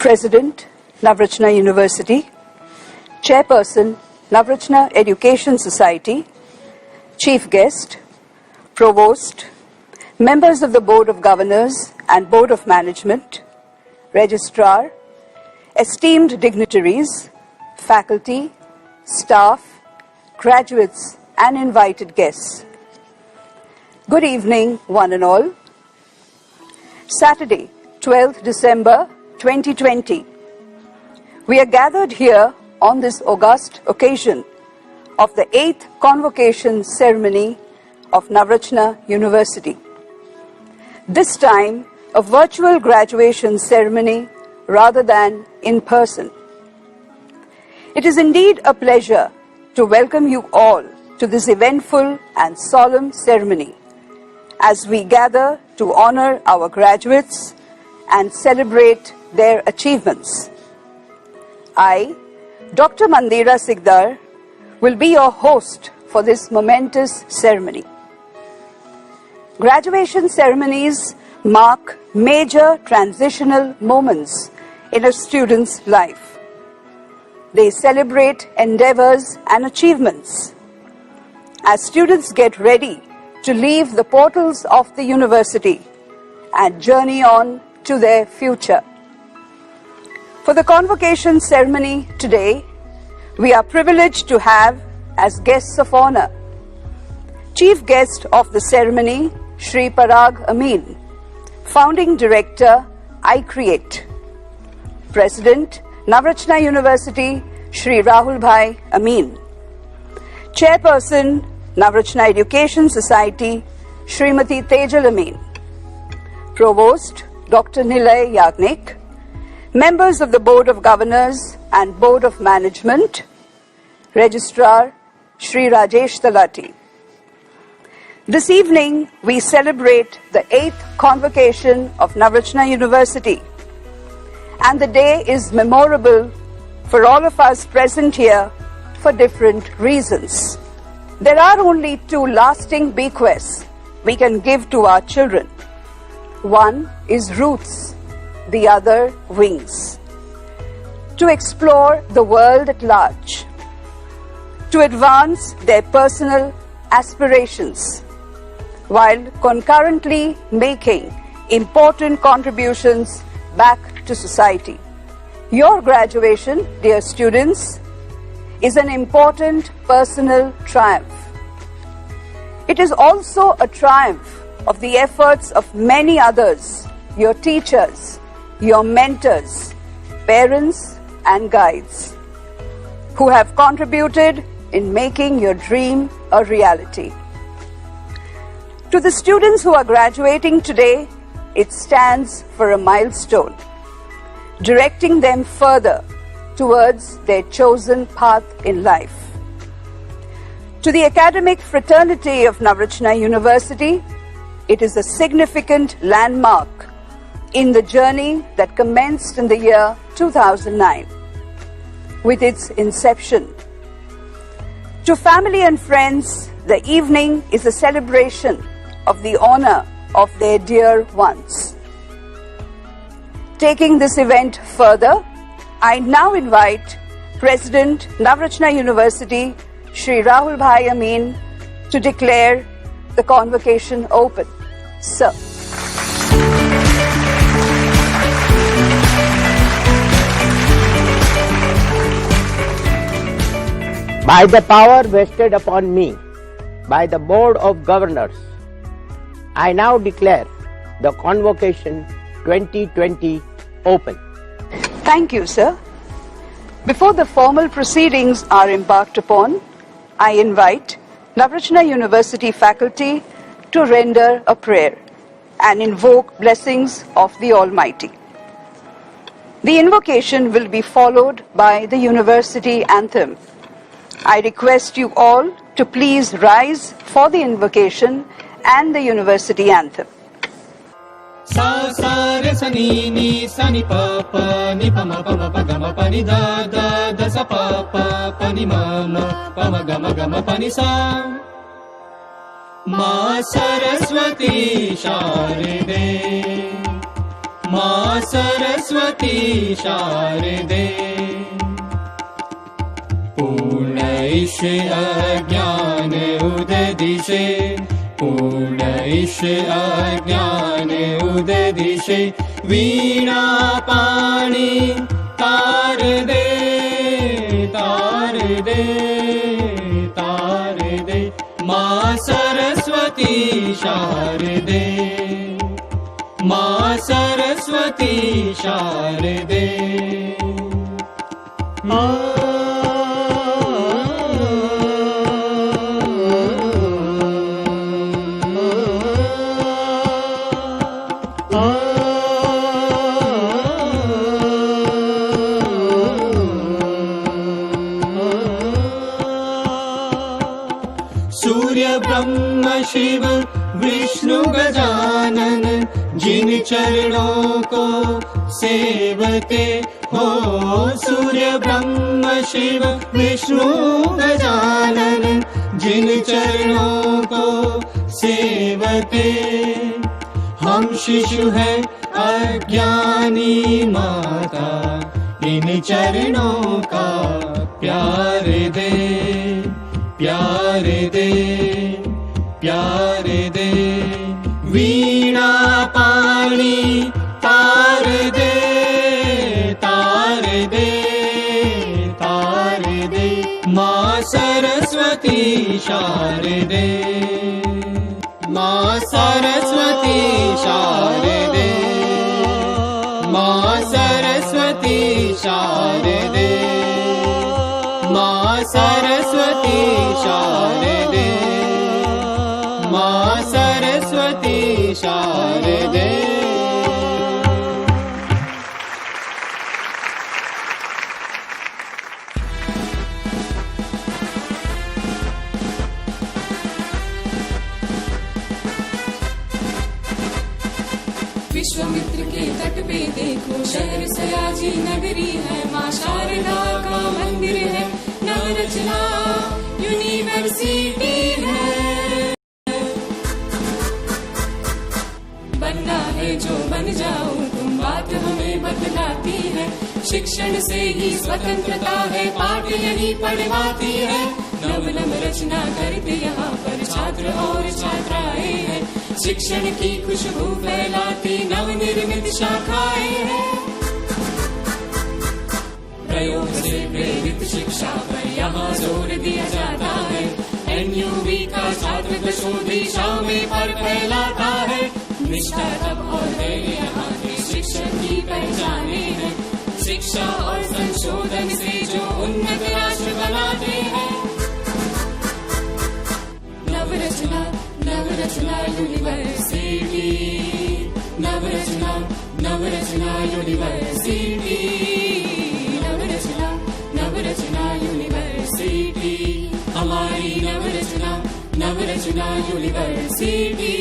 President, Navrachna University, Chairperson, Navrachna Education Society, Chief Guest, Provost, members of the Board of Governors and Board of Management, Registrar, esteemed dignitaries, faculty, staff, graduates, and invited guests. Good evening, one and all. Saturday, 12th December 2020. We are gathered here on this august occasion of the 8th Convocation ceremony of Navrachna University. This time, a virtual graduation ceremony rather than in person. It is indeed a pleasure to welcome you all to this eventful and solemn ceremony as we gather to honor our graduates and celebrate their achievements. I, Dr. Mandira Sigdar, will be your host for this momentous ceremony. Graduation ceremonies mark major transitional moments in a student's life. They celebrate endeavors and achievements. As students get ready to leave the portals of the university and journey on to their future. For the convocation ceremony today, we are privileged to have as guests of honor, Chief Guest of the ceremony, Shri Parag Amin, Founding Director, iCreate, President, Navrachna University, Shri Rahul Bhai Amin, Chairperson, Navrachna Education Society, Shrimati Tejal Amin, Provost, Dr. Nilay Yagnik, members of the Board of Governors and Board of Management, Registrar, Shri Rajesh Talati. This evening, we celebrate the 8th Convocation of Navrachna University, and the day is memorable for all of us present here for different reasons. There are only two lasting bequests we can give to our children. One is roots, the other wings. To explore the world at large, to advance their personal aspirations, while concurrently making important contributions back to society. Your graduation, dear students, is an important personal triumph. It is also a triumph of the efforts of many others, your teachers, your mentors, parents, and guides, who have contributed in making your dream a reality. To the students who are graduating today, it stands for a milestone, directing them further towards their chosen path in life. To the academic fraternity of Navrachna University, it is a significant landmark in the journey that commenced in the year 2009 with its inception. To family and friends, the evening is a celebration of the honor of their dear ones. Taking this event further, I now invite President, Navrachna University, Shri Rahul Bhai Amin, to declare the convocation open. Sir. By the power vested upon me by the Board of Governors, I now declare the Convocation 2020 open. Thank you, sir. Before the formal proceedings are embarked upon, I invite Navrachna University faculty to render a prayer and invoke blessings of the Almighty. The invocation will be followed by the university anthem. I request you all to please rise for the invocation and the university anthem. Sa sa re sa ni sa ni pa pa ni pa ma ga ma pa ni da da da sa pa ni ma ga ma pa ni sa Ma Saraswati Sharade Ma Saraswati शारदे पूर्णैष अज्ञान उददिशे पूर्णैष अज्ञान उददिशे वीणा पाणि तार दे तार दे तार दे माँ सरस्वती शारदे माँ सरस्वती शारदे सूर्य ब्रह्म शिव विष्णु गजानन जिन चरणों को सेवते हो सूर्य ब्रह्म शिव विष्णु गजानन जिन चरणों को सेवते हम शिशु हैं अज्ञानी माता इन चरणों का प्यार दे प्यार दे प्यार दे वीणा पाणि तार दे तार दे तार दे माँ सरस्वती शारदे माँ सरस्वती शारदे माँ सरस्वती शारदे माँ सरस्वती शारदे माँ सरस्वती शारदे विश्वामित्र के तट पे देखो शहर सयाजी नगरी है माँ शारदा का मंदिर है नवरचना यूनिवर्सिटी है बनना है जो बन जाओ तुम बात हमें बतलाती है शिक्षण से ही स्वतंत्रता है पाठ यही पढ़वाती है नव रचना करते यहाँ पर छात्र और छात्राएं हैं शिक्षण की खुशबू फैलाती नव निर्मित शाखाएं हैं प्रयोग से प्रेरित शिक्षा पर यहाँ जोर दिया जाता है NUV का छात्र दशों दिशाओं में पर फैलाता है निष्ठा तब और धैर्य यहाँ के शिक्षण की पहचाने हैं शिक्षा और संशोधन से जो उन्नत राष्ट्र बनाते हैं Navrachana Navrachana university Navrachana Navrachana university Navrachana Navrachana university हमारी Navrachana Navrachana university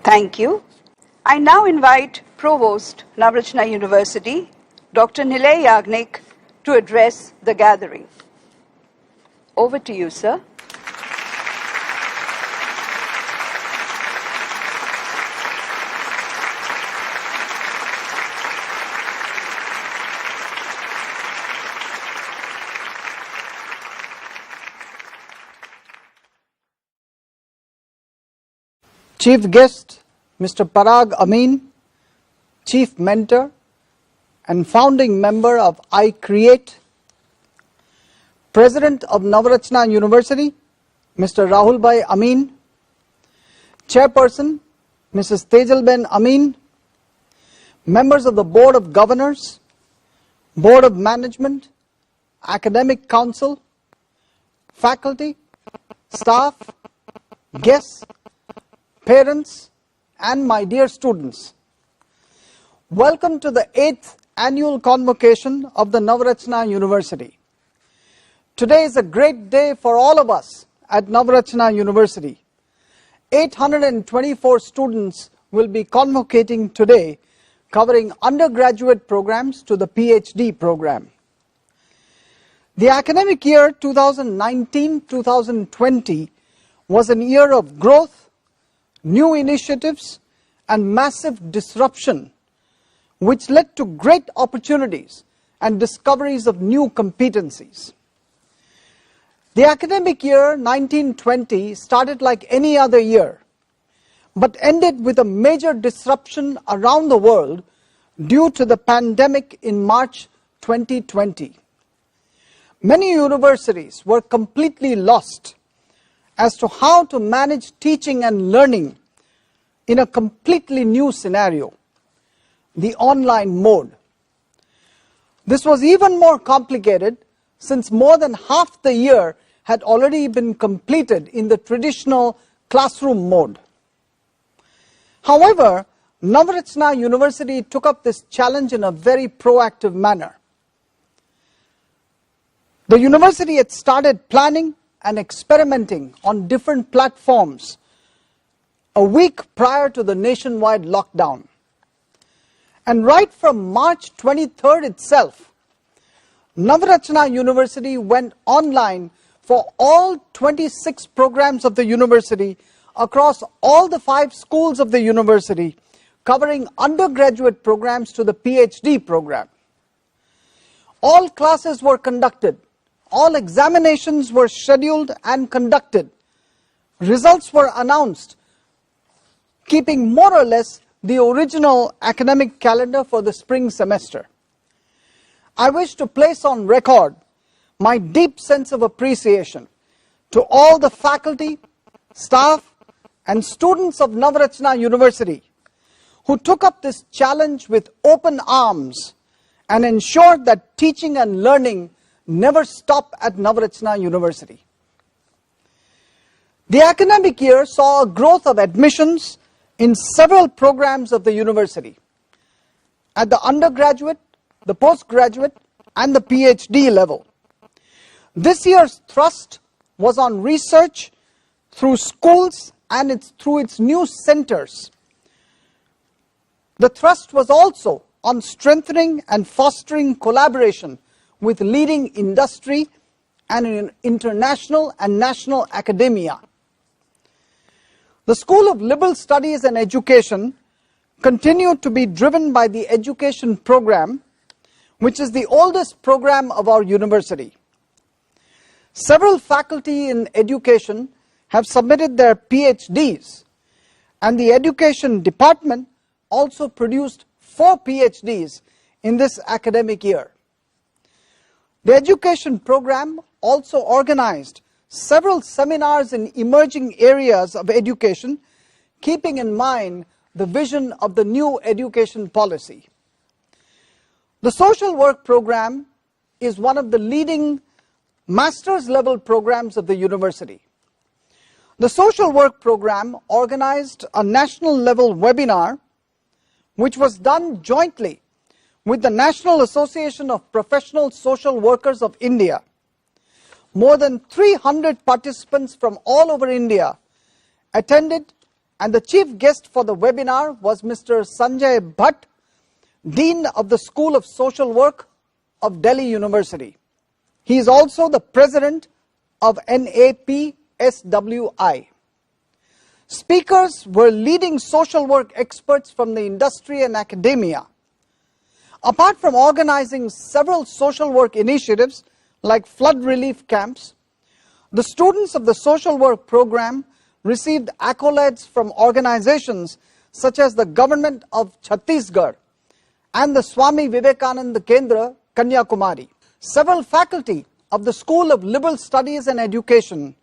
Thank you. I now invite Provost, Navrachna University, Dr. Nilay Yagnik, to address the gathering. Over to you, sir. Chief guest, Mr. Parag Amin, Chief Mentor and founding member of I Create, President of Navrachna University, Mr. Rahul Bhai Amin, Chairperson, Mrs. Tejalben Amin, members of the Board of Governors, Board of Management, Academic Council, faculty, staff, guests, parents, and my dear students. Welcome to the 8th annual convocation of the Navrachna University. Today is a great day for all of us at Navrachna University. 824 students will be convocating today covering undergraduate programs to the PhD program. The academic year 2019-2020 was an year of growth, new initiatives, and massive disruption, which led to great opportunities and discoveries of new competencies. The academic year 1920 started like any other year, but ended with a major disruption around the world due to the pandemic in March 2020. Many universities were completely lost as to how to manage teaching and learning in a completely new scenario, the online mode. This was even more complicated since more than half the year had already been completed in the traditional classroom mode. However, Navratna University took up this challenge in a very proactive manner. The university had started planning and experimenting on different platforms a week prior to the nationwide lockdown. And right from March 23rd itself, Navratna University went online for all 26 programs of the university across all the 5 schools of the university, covering undergraduate programs to the PhD program. All classes were conducted, all examinations were scheduled and conducted. Results were announced, keeping more or less the original academic calendar for the spring semester. I wish to place on record my deep sense of appreciation to all the faculty, staff, and students of Navratna University who took up this challenge with open arms and ensured that teaching and learning never stop at Navratna University. The academic year saw a growth of admissions in several programs of the university, at the undergraduate, the postgraduate, and the PhD level. This year's thrust was on research through schools and through its new centers. The thrust was also on strengthening and fostering collaboration with leading industry and in international and national academia. The School of Liberal Studies and Education continued to be driven by the education program, which is the oldest program of our university. Several faculty in education have submitted their PhDs, and the education department also produced 4 PhDs in this academic year. The education program also organized several seminars in emerging areas of education, keeping in mind the vision of the new education policy. The social work program is one of the leading master's level programs of the university. The social work program organized a national level webinar which was done jointly with the National Association of Professional Social Workers of India. More than 300 participants from all over India attended, and the chief guest for the webinar was Mr. Sanjay Bhatt, Dean of the School of Social Work of Delhi University. He is also the president of NAPSWI. Speakers were leading social work experts from the industry and academia. Apart from organizing several social work initiatives like flood relief camps, the students of the social work program received accolades from organizations such as the Government of Chhattisgarh and the Swami Vivekananda Kendra, Kanyakumari. Several faculty of the School of Liberal Studies and Education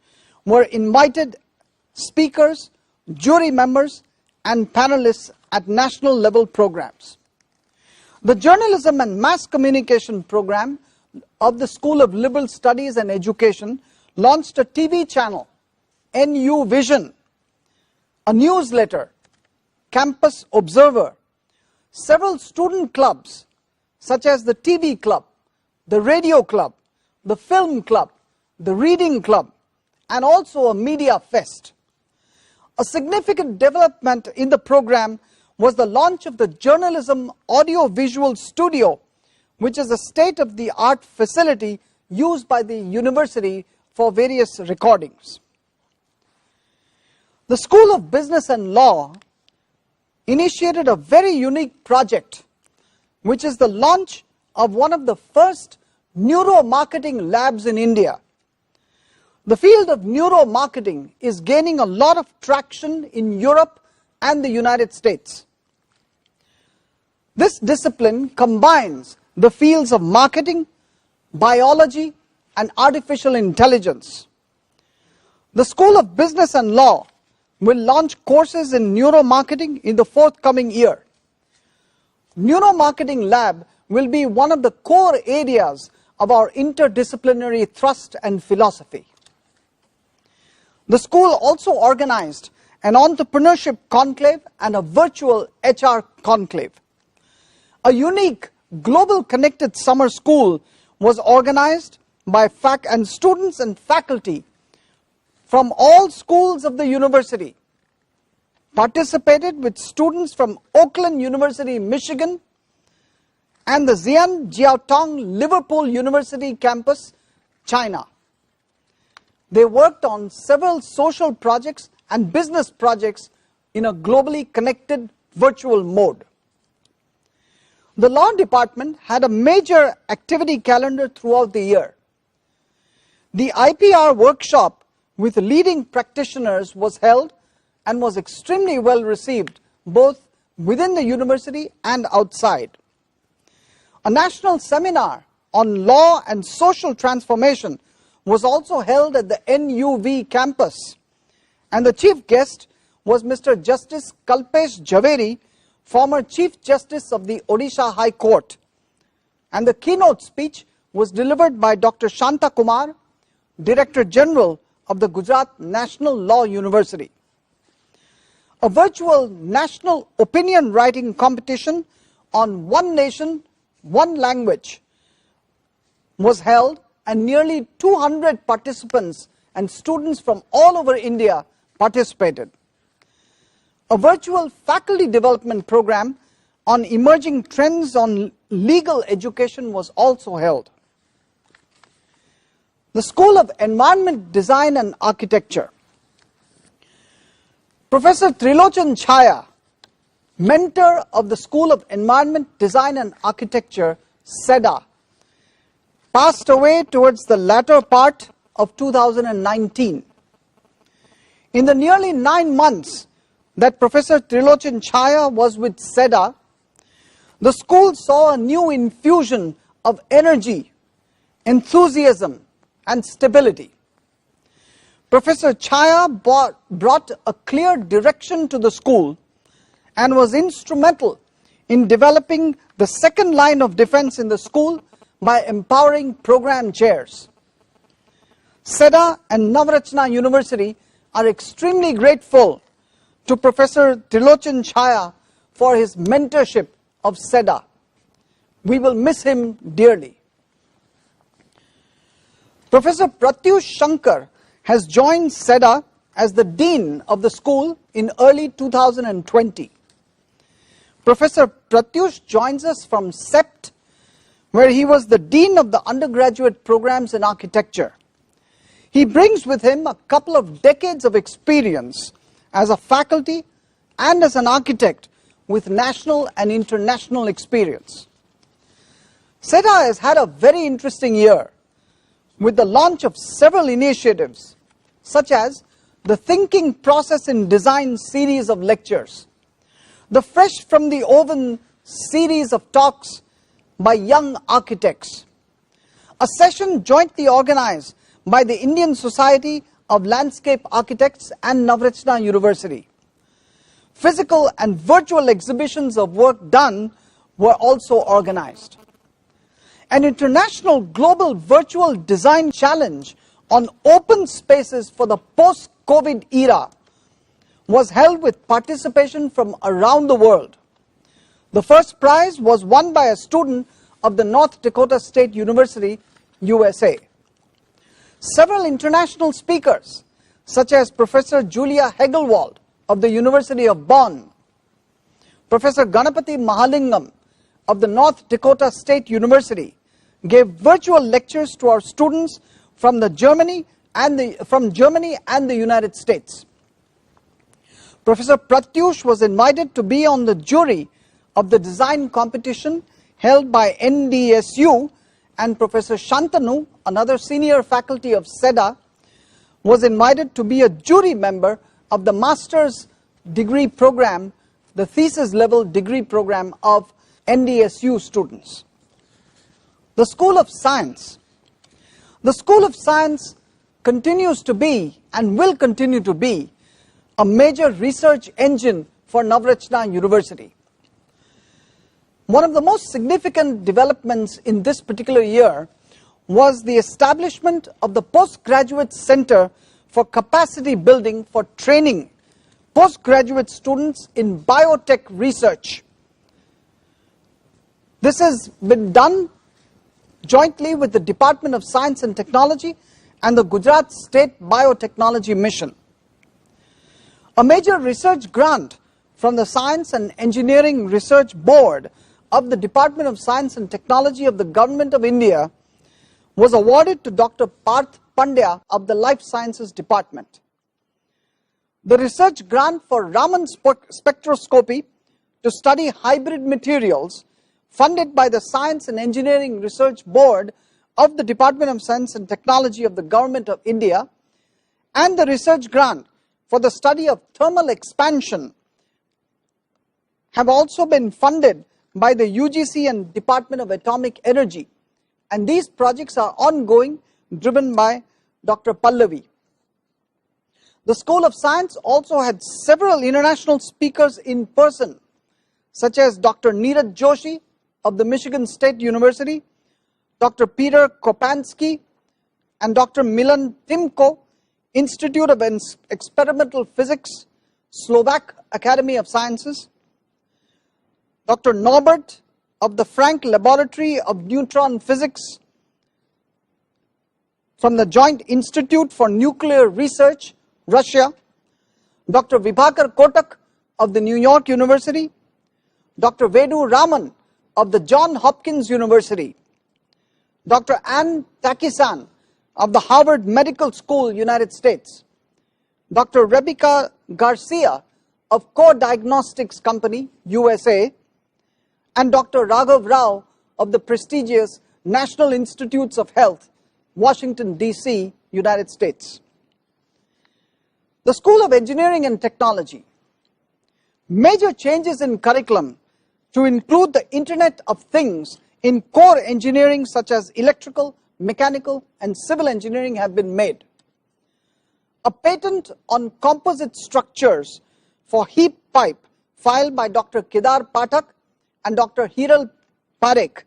were invited speakers, jury members, and panelists at national level programs. The Journalism and Mass Communication program of the School of Liberal Studies and Education launched a TV channel, NU Vision, a newsletter, Campus Observer, several student clubs such as the TV Club, the Radio Club, the Film Club, the Reading Club, and also a Media Fest. A significant development in the program was the launch of the Journalism Audio-Visual Studio, which is a state-of-the-art facility used by the university for various recordings. The School of Business and Law initiated a very unique project, which is the launch of one of the first neuromarketing labs in India. The field of neuromarketing is gaining a lot of traction in Europe and the United States. This discipline combines the fields of marketing, biology, and artificial intelligence. The School of Business and Law will launch courses in neuromarketing in the forthcoming year. Neuromarketing Lab will be one of the core areas of our interdisciplinary thrust and philosophy. The school also organized an entrepreneurship conclave and a virtual HR conclave. A unique global connected summer school was organized by students and faculty from all schools of the university, participated with students from Oakland University, Michigan, and the Jiaotong Liverpool University campus, China. They worked on several social projects and business projects in a globally connected virtual mode. The law department had a major activity calendar throughout the year. The IPR workshop with leading practitioners was held and was extremely well received both within the university and outside. A national seminar on law and social transformation was also held at the NUV campus, and the chief guest was Mr. Justice Kalpesh Jhaveri, former Chief Justice of the Odisha High Court, and the keynote speech was delivered by Dr. Shanta Kumar, Director General of the Gujarat National Law University. A virtual national opinion writing competition on One Nation, One Language was held, and nearly 200 participants and students from all over India participated. A virtual faculty development program on emerging trends on legal education was also held. The School of Environment Design and Architecture. Professor Trilochan Chhaya, mentor of the School of Environment Design and Architecture, SEDA, passed away towards the latter part of 2019. In the nearly 9 months that Professor Trilochan Chhaya was with SEDA, the school saw a new infusion of energy, enthusiasm, and stability. Professor Chhaya brought a clear direction to the school and was instrumental in developing the second line of defense in the school by empowering program chairs. SEDA and Navrachna University are extremely grateful to Professor Trilochan Chhaya for his mentorship of SEDA. We will miss him dearly. Professor Pratyush Shankar has joined SEDA as the Dean of the school in early 2020. Professor Pratyush joins us from CEPT, where he was the Dean of the undergraduate programs in architecture. He brings with him a couple of decades of experience as a faculty and as an architect with national and international experience. SEDA has had a very interesting year with the launch of several initiatives, such as the Thinking Process in Design series of lectures, the Fresh from the Oven series of talks by young architects, a session jointly organized by the Indian Society of Landscape Architects and Navrachna University. Physical and virtual exhibitions of work done were also organized. An international global virtual design challenge on open spaces for the post-COVID era was held with participation from around the world. The first prize was won by a student of the North Dakota State University, USA. Several international speakers, such as Professor Julia Hegelwald of the University of Bonn, Professor Ganapati Mahalingam of the North Dakota State University gave virtual lectures to our students from Germany and the United States. Professor Pratyush was invited to be on the jury of the design competition held by NDSU, and Professor Shantanu, another senior faculty of SEDA, was invited to be a jury member of the master's degree program, the thesis level degree program of NDSU students. The School of Science. The School of Science continues to be and will continue to be a major research engine for Navratna University. One of the most significant developments in this particular year was the establishment of the Postgraduate Center for Capacity Building for training postgraduate students in biotech research. This has been done jointly with the Department of Science and Technology and the Gujarat State Biotechnology Mission. A major research grant from the Science and Engineering Research Board of the Department of Science and Technology of the Government of India was awarded to Dr. Parth Pandya of the Life Sciences Department. The research grant for Raman spectroscopy to study hybrid materials, funded by the Science and Engineering Research Board of the Department of Science and Technology of the Government of India, and the research grant for the study of thermal expansion have also been funded by the UGC and Department of Atomic Energy, and these projects are ongoing, driven by Dr. Pallavi. The School of Science also had several international speakers in person, such as Dr. Neeraj Joshi of the Michigan State University, Dr. Peter Kopansky, and Dr. Milan Timko, Institute of Experimental Physics, Slovak Academy of Sciences, Dr. Norbert of the Frank Laboratory of Neutron Physics from the Joint Institute for Nuclear Research, Russia, Dr. Vibhakar Kotak of the New York University, Dr. Vedu Raman of the Johns Hopkins University, Dr. Ann Takisan of the Harvard Medical School, United States, Dr. Rebecca Garcia of Core Diagnostics Company, USA, and Dr. Raghav Rao of the prestigious National Institutes of Health, Washington, D.C., United States. The School of Engineering and Technology. Major changes in curriculum to include the Internet of Things in core engineering such as electrical, mechanical, and civil engineering have been made. A patent on composite structures for heap pipe filed by Dr. Kedar Pathak and Dr. Hiral Parekh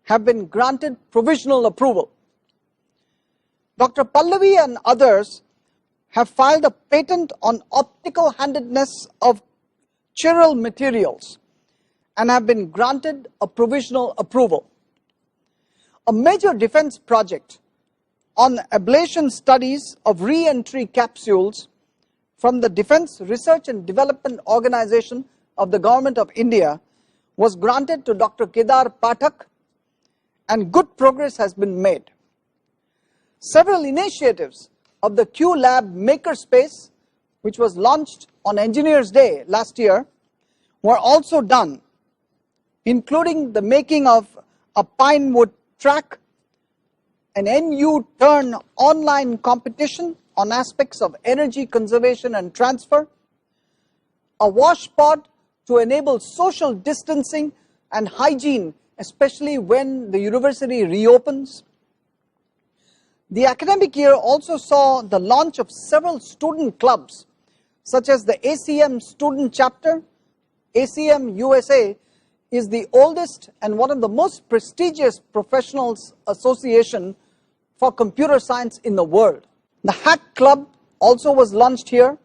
have been granted provisional approval. Dr. Pallavi and others have filed a patent on optical handedness of chiral materials and have been granted a provisional approval. A major defense project on ablation studies of re-entry capsules from the Defense Research and Development Organization of the Government of India was granted to Dr. Kedar Pathak, and good progress has been made. Several initiatives of the QLab Makerspace, which was launched on Engineers Day last year, were also done, including the making of a Pinewood track, an NU Turn online competition on aspects of energy conservation and transfer, a wash pod to enable social distancing and hygiene, especially when the university reopens. The academic year also saw the launch of several student clubs, such as the ACM student chapter. ACM USA is the oldest and one of the most prestigious professionals association for computer science in the world. The Hack Club also was launched here,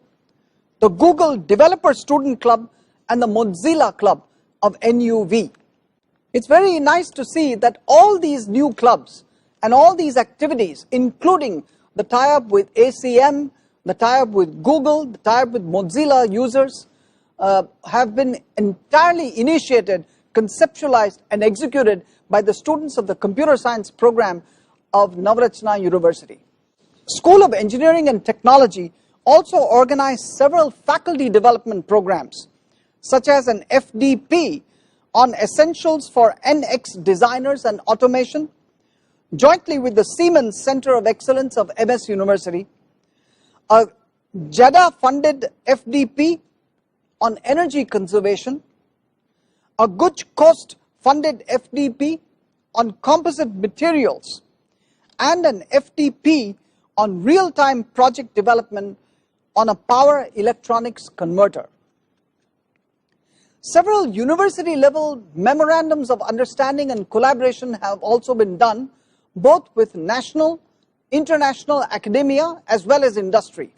the Google Developer Student Club, and the Mozilla Club of NUV. It's very nice to see that all these new clubs and all these activities, including the tie-up with ACM, the tie-up with Google, the tie-up with Mozilla users, have been entirely initiated, conceptualized and executed by the students of the computer science program of Navratna University. School of Engineering and Technology also organized several faculty development programs, such as an FDP on essentials for NX designers and automation, jointly with the Siemens Center of Excellence of MS University, a JADA-funded FDP on energy conservation, a Guj Coast-funded FDP on composite materials, and an FDP on real-time project development on a power electronics converter. Several university-level memorandums of understanding and collaboration have also been done, both with national, international academia as well as industry.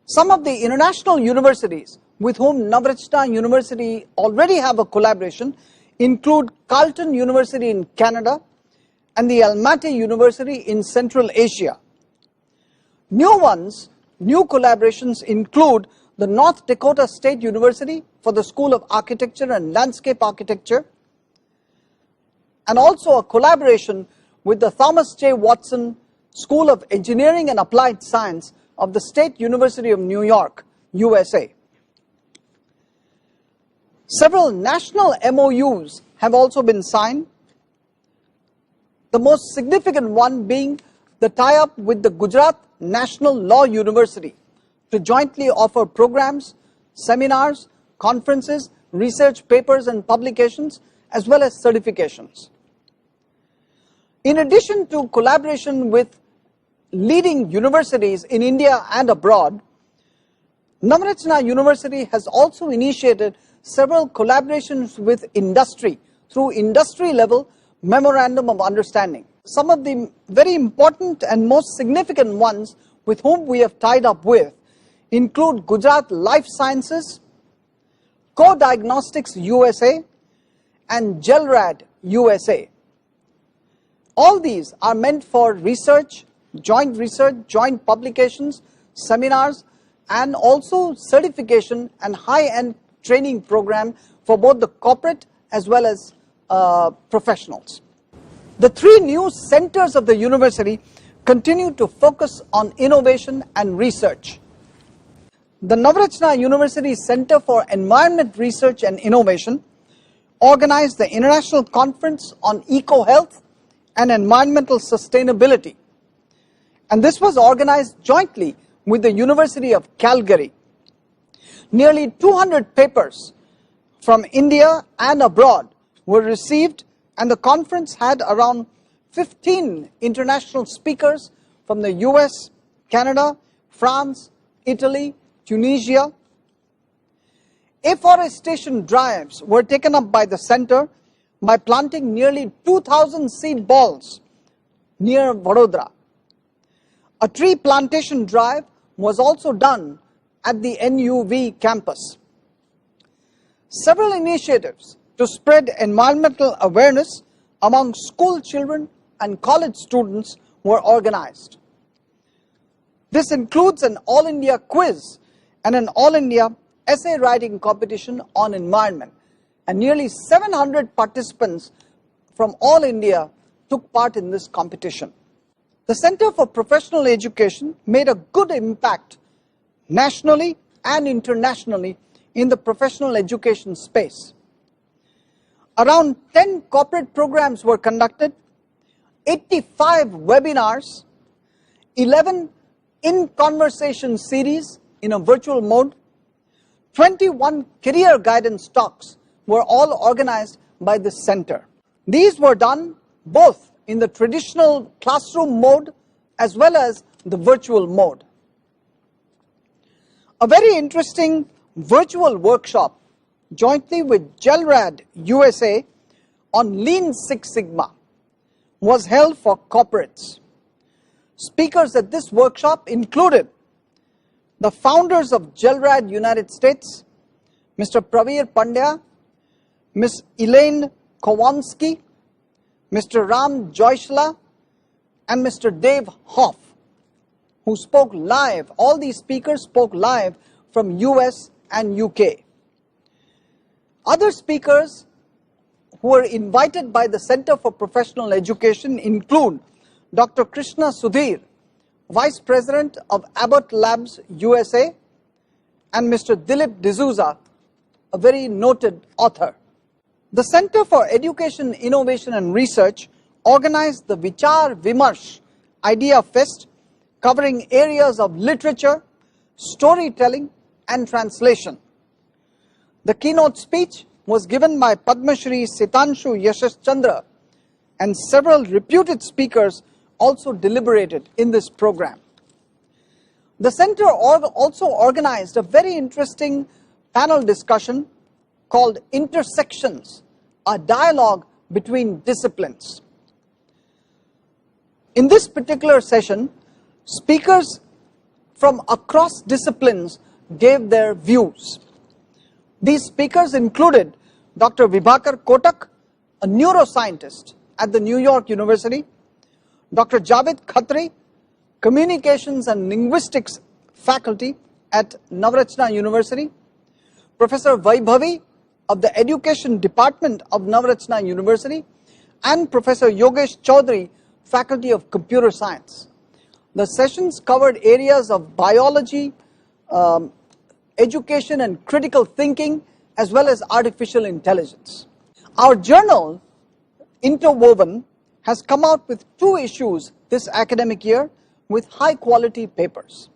Some of the international universities with whom Navratna University already have a collaboration include Carleton University in Canada and the Almaty University in Central Asia. New collaborations include the North Dakota State University for the School of Architecture and Landscape Architecture, and also a collaboration with the Thomas J. Watson School of Engineering and Applied Science of the State University of New York, USA. Several national MOUs have also been signed, the most significant one being the tie-up with the Gujarat National Law University to jointly offer programs, seminars, conferences, research papers and publications, as well as certifications. In addition to collaboration with leading universities in India and abroad, Navratna University has also initiated several collaborations with industry through industry-level memorandum of understanding. Some of the very important and most significant ones with whom we have tied up with include Gujarat Life Sciences, Co-Diagnostics USA, and GelRad USA. All these are meant for research, joint publications, seminars, and also certification and high-end training program for both the corporate as well as professionals. The three new centers of the university continue to focus on innovation and research. The Navratna University Center for Environment Research and Innovation organized the International Conference on Eco-Health and Environmental Sustainability, and this was organized jointly with the University of Calgary. Nearly 200 papers from India and abroad were received, and the conference had around 15 international speakers from the US, Canada, France, Italy, Tunisia. Afforestation drives were taken up by the center by planting nearly 2,000 seed balls near Vadodara. A tree plantation drive was also done at the NUV campus. Several initiatives to spread environmental awareness among school children and college students were organized. This includes an all-India quiz and an all-India essay writing competition on environment, and nearly 700 participants from all India took part in this competition. The Center for Professional Education made a good impact nationally and internationally in the professional education space. Around 10 corporate programs were conducted, 85 webinars, 11 in-conversation series in a virtual mode, 21 career guidance talks were all organized by this center. These were done both in the traditional classroom mode as well as the virtual mode. A very interesting virtual workshop jointly with GelRad USA on Lean Six Sigma was held for corporates. Speakers at this workshop included the founders of GelRad United States, Mr. Praveer Pandya, Ms. Elaine Kowalski, Mr. Ram Joyshla, and Mr. Dave Hoff, who spoke live. All these speakers spoke live from US and UK. Other speakers who were invited by the Center for Professional Education include Dr. Krishna Sudhir, Vice President of Abbott Labs USA, and Mr. Dilip D'Souza, a very noted author. The Center for Education, Innovation and Research organized the Vichar Vimarsh Idea Fest, covering areas of literature, storytelling and translation. The keynote speech was given by Padma Shri Sitanshu Yashash Chandra, and several reputed speakers also deliberated in this program. The center also organized a very interesting panel discussion called Intersections, a dialogue between disciplines. In this particular session, speakers from across disciplines gave their views. These speakers included Dr. Vibhakar Kotak, a neuroscientist at the New York University, Dr. Javed Khatri, Communications and Linguistics faculty at Navratna University, Professor Vaibhavi of the Education Department of Navratna University, and Professor Yogesh Chaudhary, Faculty of Computer Science. The sessions covered areas of biology, education and critical thinking, as well as artificial intelligence. Our journal, Interwoven, has come out with 2 issues this academic year with high quality papers.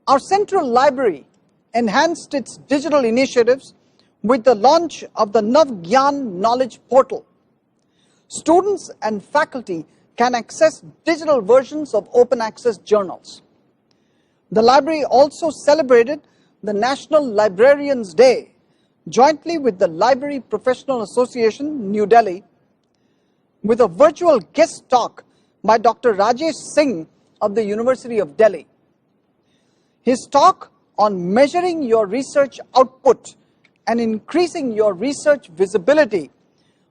Our central library enhanced its digital initiatives with the launch of the Navgyan Knowledge Portal. Students and faculty can access digital versions of open access journals. The library also celebrated the National Librarians Day jointly with the Library Professional Association, New Delhi, with a virtual guest talk by Dr. Rajesh Singh of the University of Delhi. His talk on measuring your research output and increasing your research visibility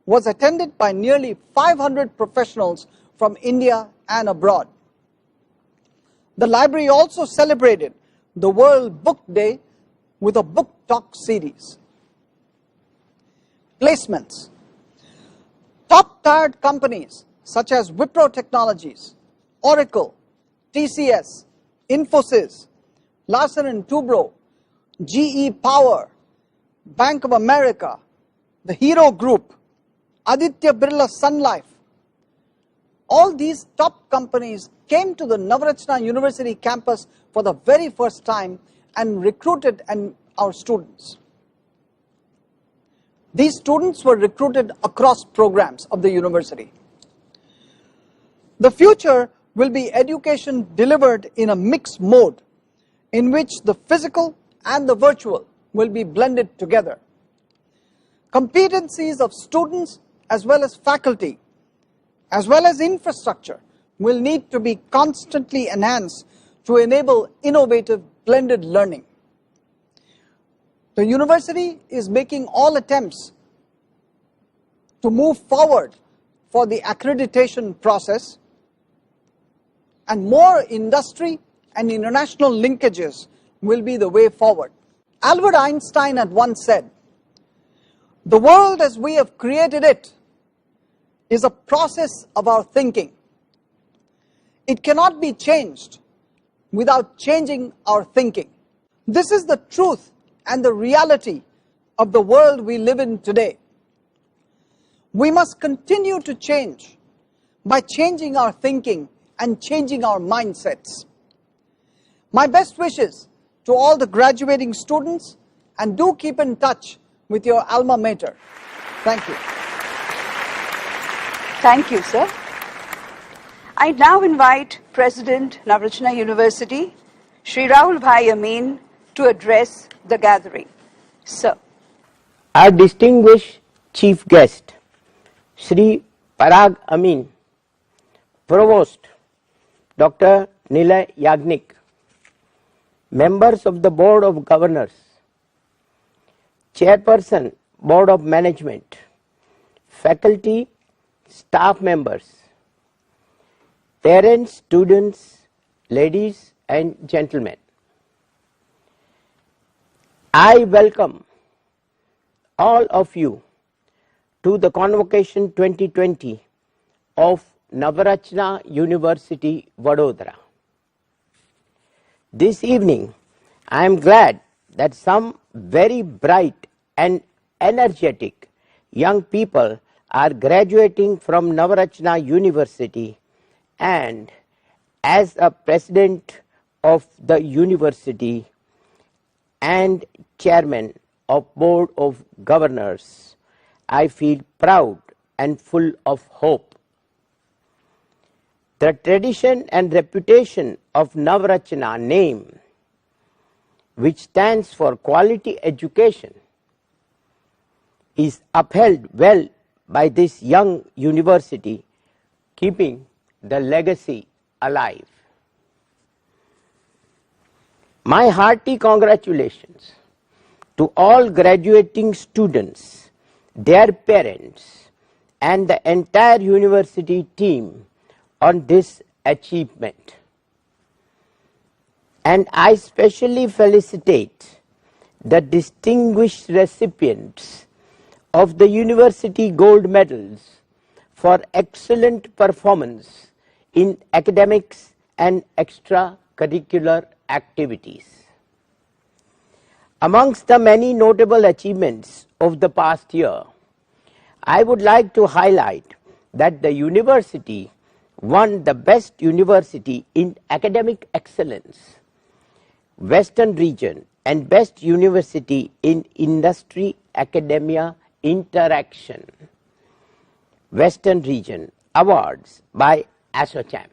was attended by nearly 500 professionals from India and abroad. The library also celebrated the World Book Day with a book talk series. Placements. Top-tier companies such as Wipro Technologies, Oracle, TCS, Infosys, Larsen & Toubro, GE Power, Bank of America, the Hero Group, Aditya Birla Sun Life, all these top companies came to the Navratna University campus for the very first time and recruited our students. These students were recruited across programs of the university. The future will be education delivered in a mixed mode in which the physical and the virtual will be blended together. Competencies of students as well as faculty, as well as infrastructure, will need to be constantly enhanced to enable innovative blended learning. The university is making all attempts to move forward for the accreditation process, and more industry and international linkages will be the way forward. Albert Einstein had once said, "The world as we have created it is a process of our thinking. It cannot be changed without changing our thinking." This is the truth and the reality of the world we live in today. We must continue to change by changing our thinking and changing our mindsets. My best wishes to all the graduating students, and do keep in touch with your alma mater. Thank you. Thank you, sir. I now invite President Navratna University, Shri Rahul Bhai Amin, to address the gathering. Sir. Our distinguished chief guest, Shri Parag Amin, Provost, Dr. Nilay Yagnik, members of the Board of Governors, Chairperson, Board of Management, faculty, staff members, parents, students, ladies and gentlemen. I welcome all of you to the Convocation 2020 of Navarachna University, Vadodara. This evening, I am glad that some very bright and energetic young people are graduating from Navarachna University, and as a president of the university and chairman of Board of Governors, I feel proud and full of hope. The tradition and reputation of Navarachna name, which stands for quality education, is upheld well by this young university, keeping the legacy alive. My hearty congratulations to all graduating students, their parents, and the entire university team on this achievement. And I specially felicitate the distinguished recipients of the university gold medals for excellent performance in academics and extracurricular activities. Amongst the many notable achievements of the past year, I would like to highlight that the university won the Best University in Academic Excellence, Western Region, and Best University in Industry Academia Interaction, Western Region awards by ASSOCHAM.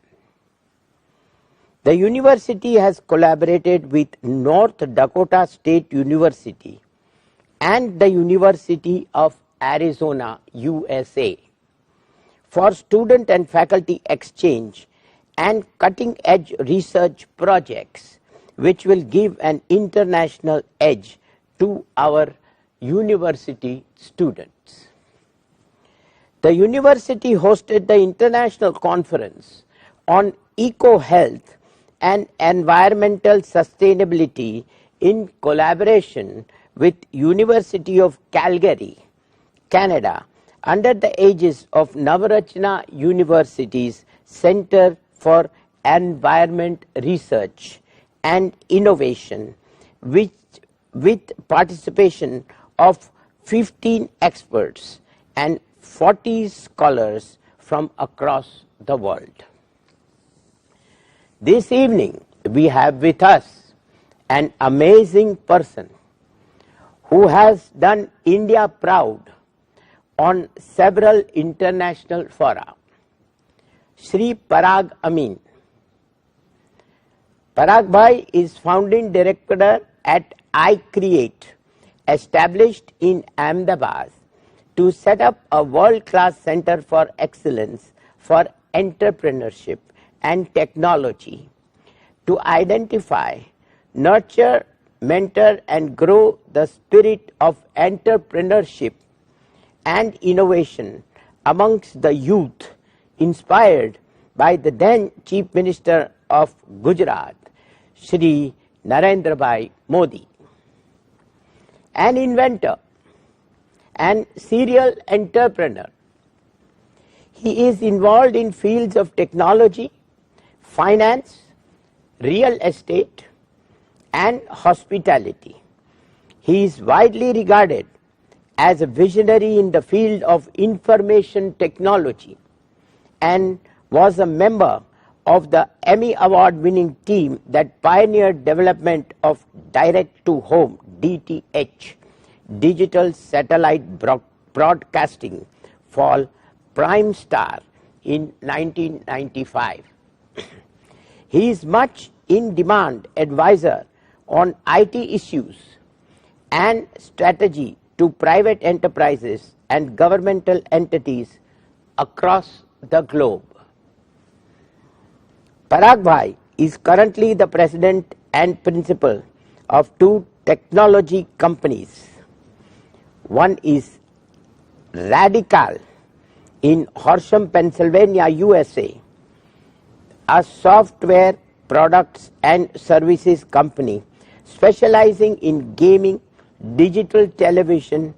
The university has collaborated with North Dakota State University and the University of Arizona, USA, for student and faculty exchange and cutting-edge research projects, which will give an international edge to our university students. The university hosted the International Conference on Eco-Health and Environmental Sustainability in collaboration with University of Calgary, Canada, under the aegis of Navarachna University's Center for Environment Research and Innovation, with participation of 15 experts and 40 scholars from across the world. This evening, we have with us an amazing person who has done India proud on several international fora, Shri Parag Amin. Parag Bhai is founding director at iCreate, established in Ahmedabad to set up a world-class center for excellence for entrepreneurship and technology to identify, nurture, mentor, and grow the spirit of entrepreneurship and innovation amongst the youth, inspired by the then Chief Minister of Gujarat, Shri Narendra Bhai Modi. An inventor and serial entrepreneur, he is involved in fields of technology, finance, real estate, and hospitality. He is widely regarded as a visionary in the field of information technology and was a member of the Emmy Award-winning team that pioneered development of direct-to-home (DTH) digital satellite broadcasting for Prime Star in 1995. He is much in-demand advisor on IT issues and strategy to private enterprises and governmental entities across the globe. Parag Bhai is currently the president and principal of two technology companies. One is Radical in Horsham, Pennsylvania, USA, a software products and services company specializing in gaming digital television,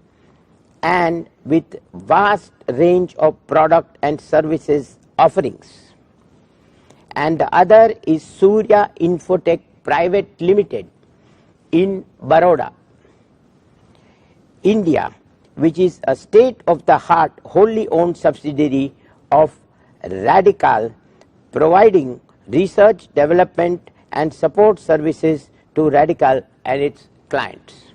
and with vast range of product and services offerings. And the other is Surya Infotech Private Limited in Baroda, India, which is a state-of-the-art wholly owned subsidiary of Radical, providing research, development and support services to Radical and its clients.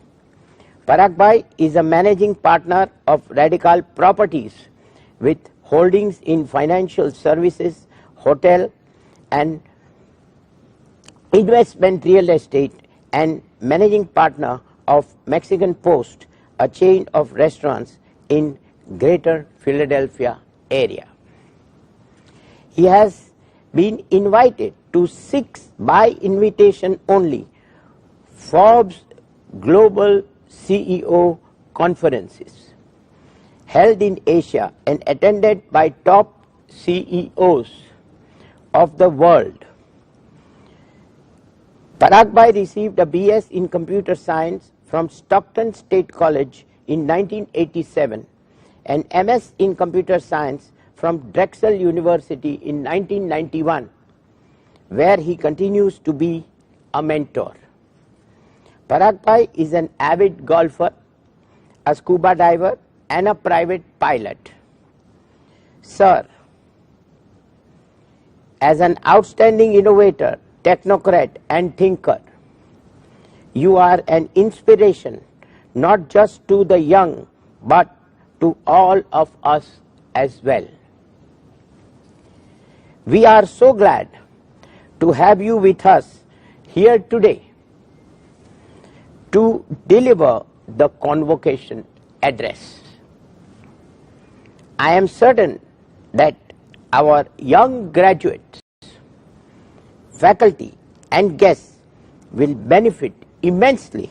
Parag Bhai is a managing partner of Radical Properties with holdings in financial services, hotel and investment real estate, and managing partner of Mexican Post, a chain of restaurants in Greater Philadelphia area. He has been invited to 6 by invitation only Forbes Global CEO conferences held in Asia and attended by top CEOs of the world. Parag Bhai received a BS in Computer Science from Stockton State College in 1987 and MS in Computer Science from Drexel University in 1991, where he continues to be a mentor. Parag Bhai is an avid golfer, a scuba diver and a private pilot. Sir, as an outstanding innovator, technocrat and thinker, you are an inspiration not just to the young but to all of us as well. We are so glad to have you with us here today to deliver the convocation address. I am certain that our young graduates, faculty and guests will benefit immensely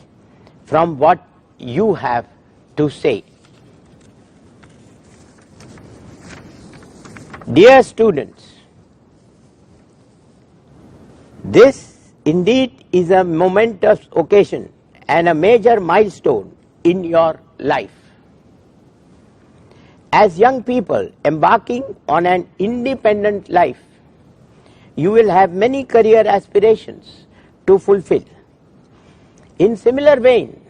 from what you have to say. Dear students, this indeed is a momentous occasion and a major milestone in your life. As young people embarking on an independent life, you will have many career aspirations to fulfill. In similar vein,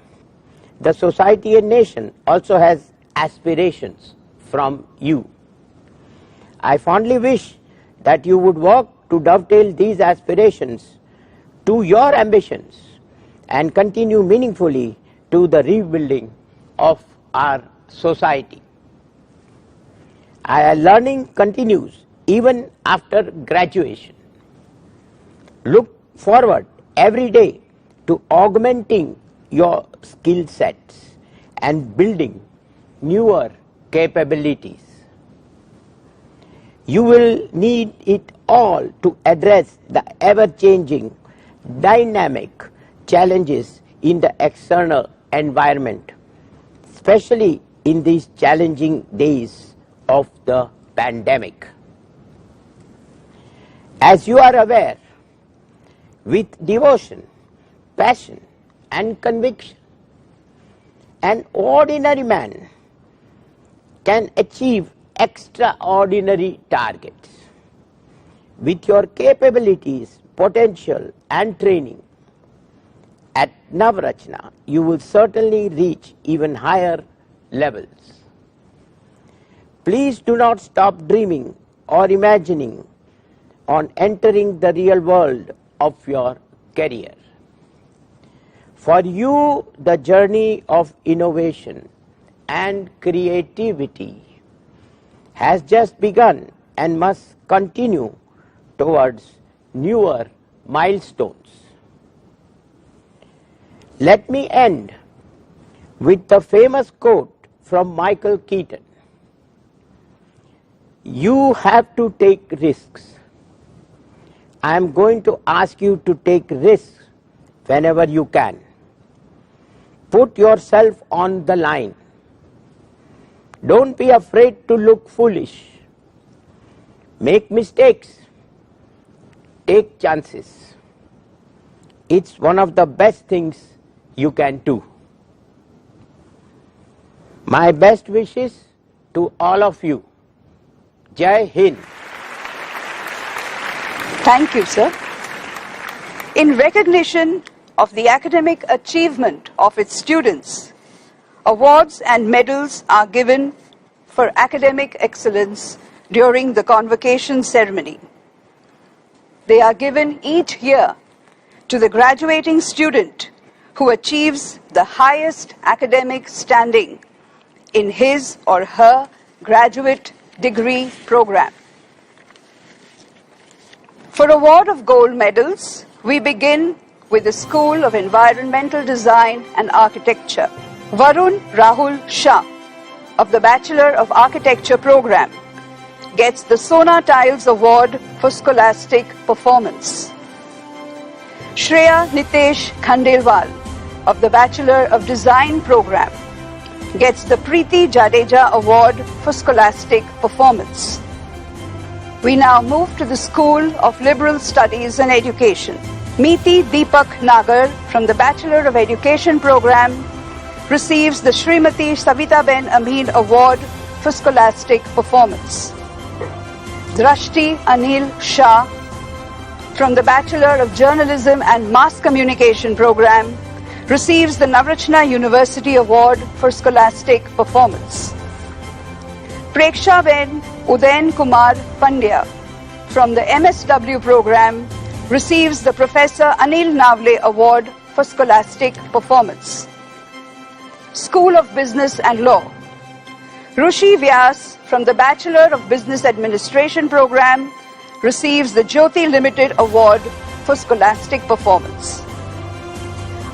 the society and nation also has aspirations from you. I fondly wish that you would work to dovetail these aspirations to your ambitions and continue meaningfully to the rebuilding of our society. Our learning continues even after graduation. Look forward every day to augmenting your skill sets and building newer capabilities. You will need it all to address the ever-changing, dynamic challenges in the external environment, especially in these challenging days of the pandemic. As you are aware, with devotion, passion and conviction, an ordinary man can achieve extraordinary targets. With your capabilities, potential and training, at Navrachna you will certainly reach even higher levels. Please do not stop dreaming or imagining on entering the real world of your career. For you, the journey of innovation and creativity has just begun and must continue towards newer milestones. Let me end with the famous quote from Michael Keaton. You have to take risks. I am going to ask you to take risks whenever you can. Put yourself on the line. Don't be afraid to look foolish. Make mistakes. Take chances. It's one of the best things you can do. My best wishes to all of you. Jai Hind. Thank you, sir. In recognition of the academic achievement of its students, awards and medals are given for academic excellence during the convocation ceremony. They are given each year to the graduating student who achieves the highest academic standing in his or her graduate degree program. For award of gold medals, we begin with the School of Environmental Design and Architecture. Varun Rahul Shah of the Bachelor of Architecture program gets the Sona Tiles Award for Scholastic Performance. Shreya Nitesh Khandelwal of the Bachelor of Design program gets the Preeti Jadeja Award for Scholastic Performance. We now move to the School of Liberal Studies and Education. Meeti Deepak Nagar from the Bachelor of Education program receives the Srimati Savitaben Amin Award for Scholastic Performance. Drashti Anil Shah from the Bachelor of Journalism and Mass Communication program receives the Navrachna University Award for Scholastic Performance. Prekshaben Udayan Kumar Pandya from the MSW program receives the Professor Anil Navle Award for Scholastic Performance. School of Business and Law. Rushi Vyas from the Bachelor of Business Administration program receives the Jyoti Limited Award for Scholastic Performance.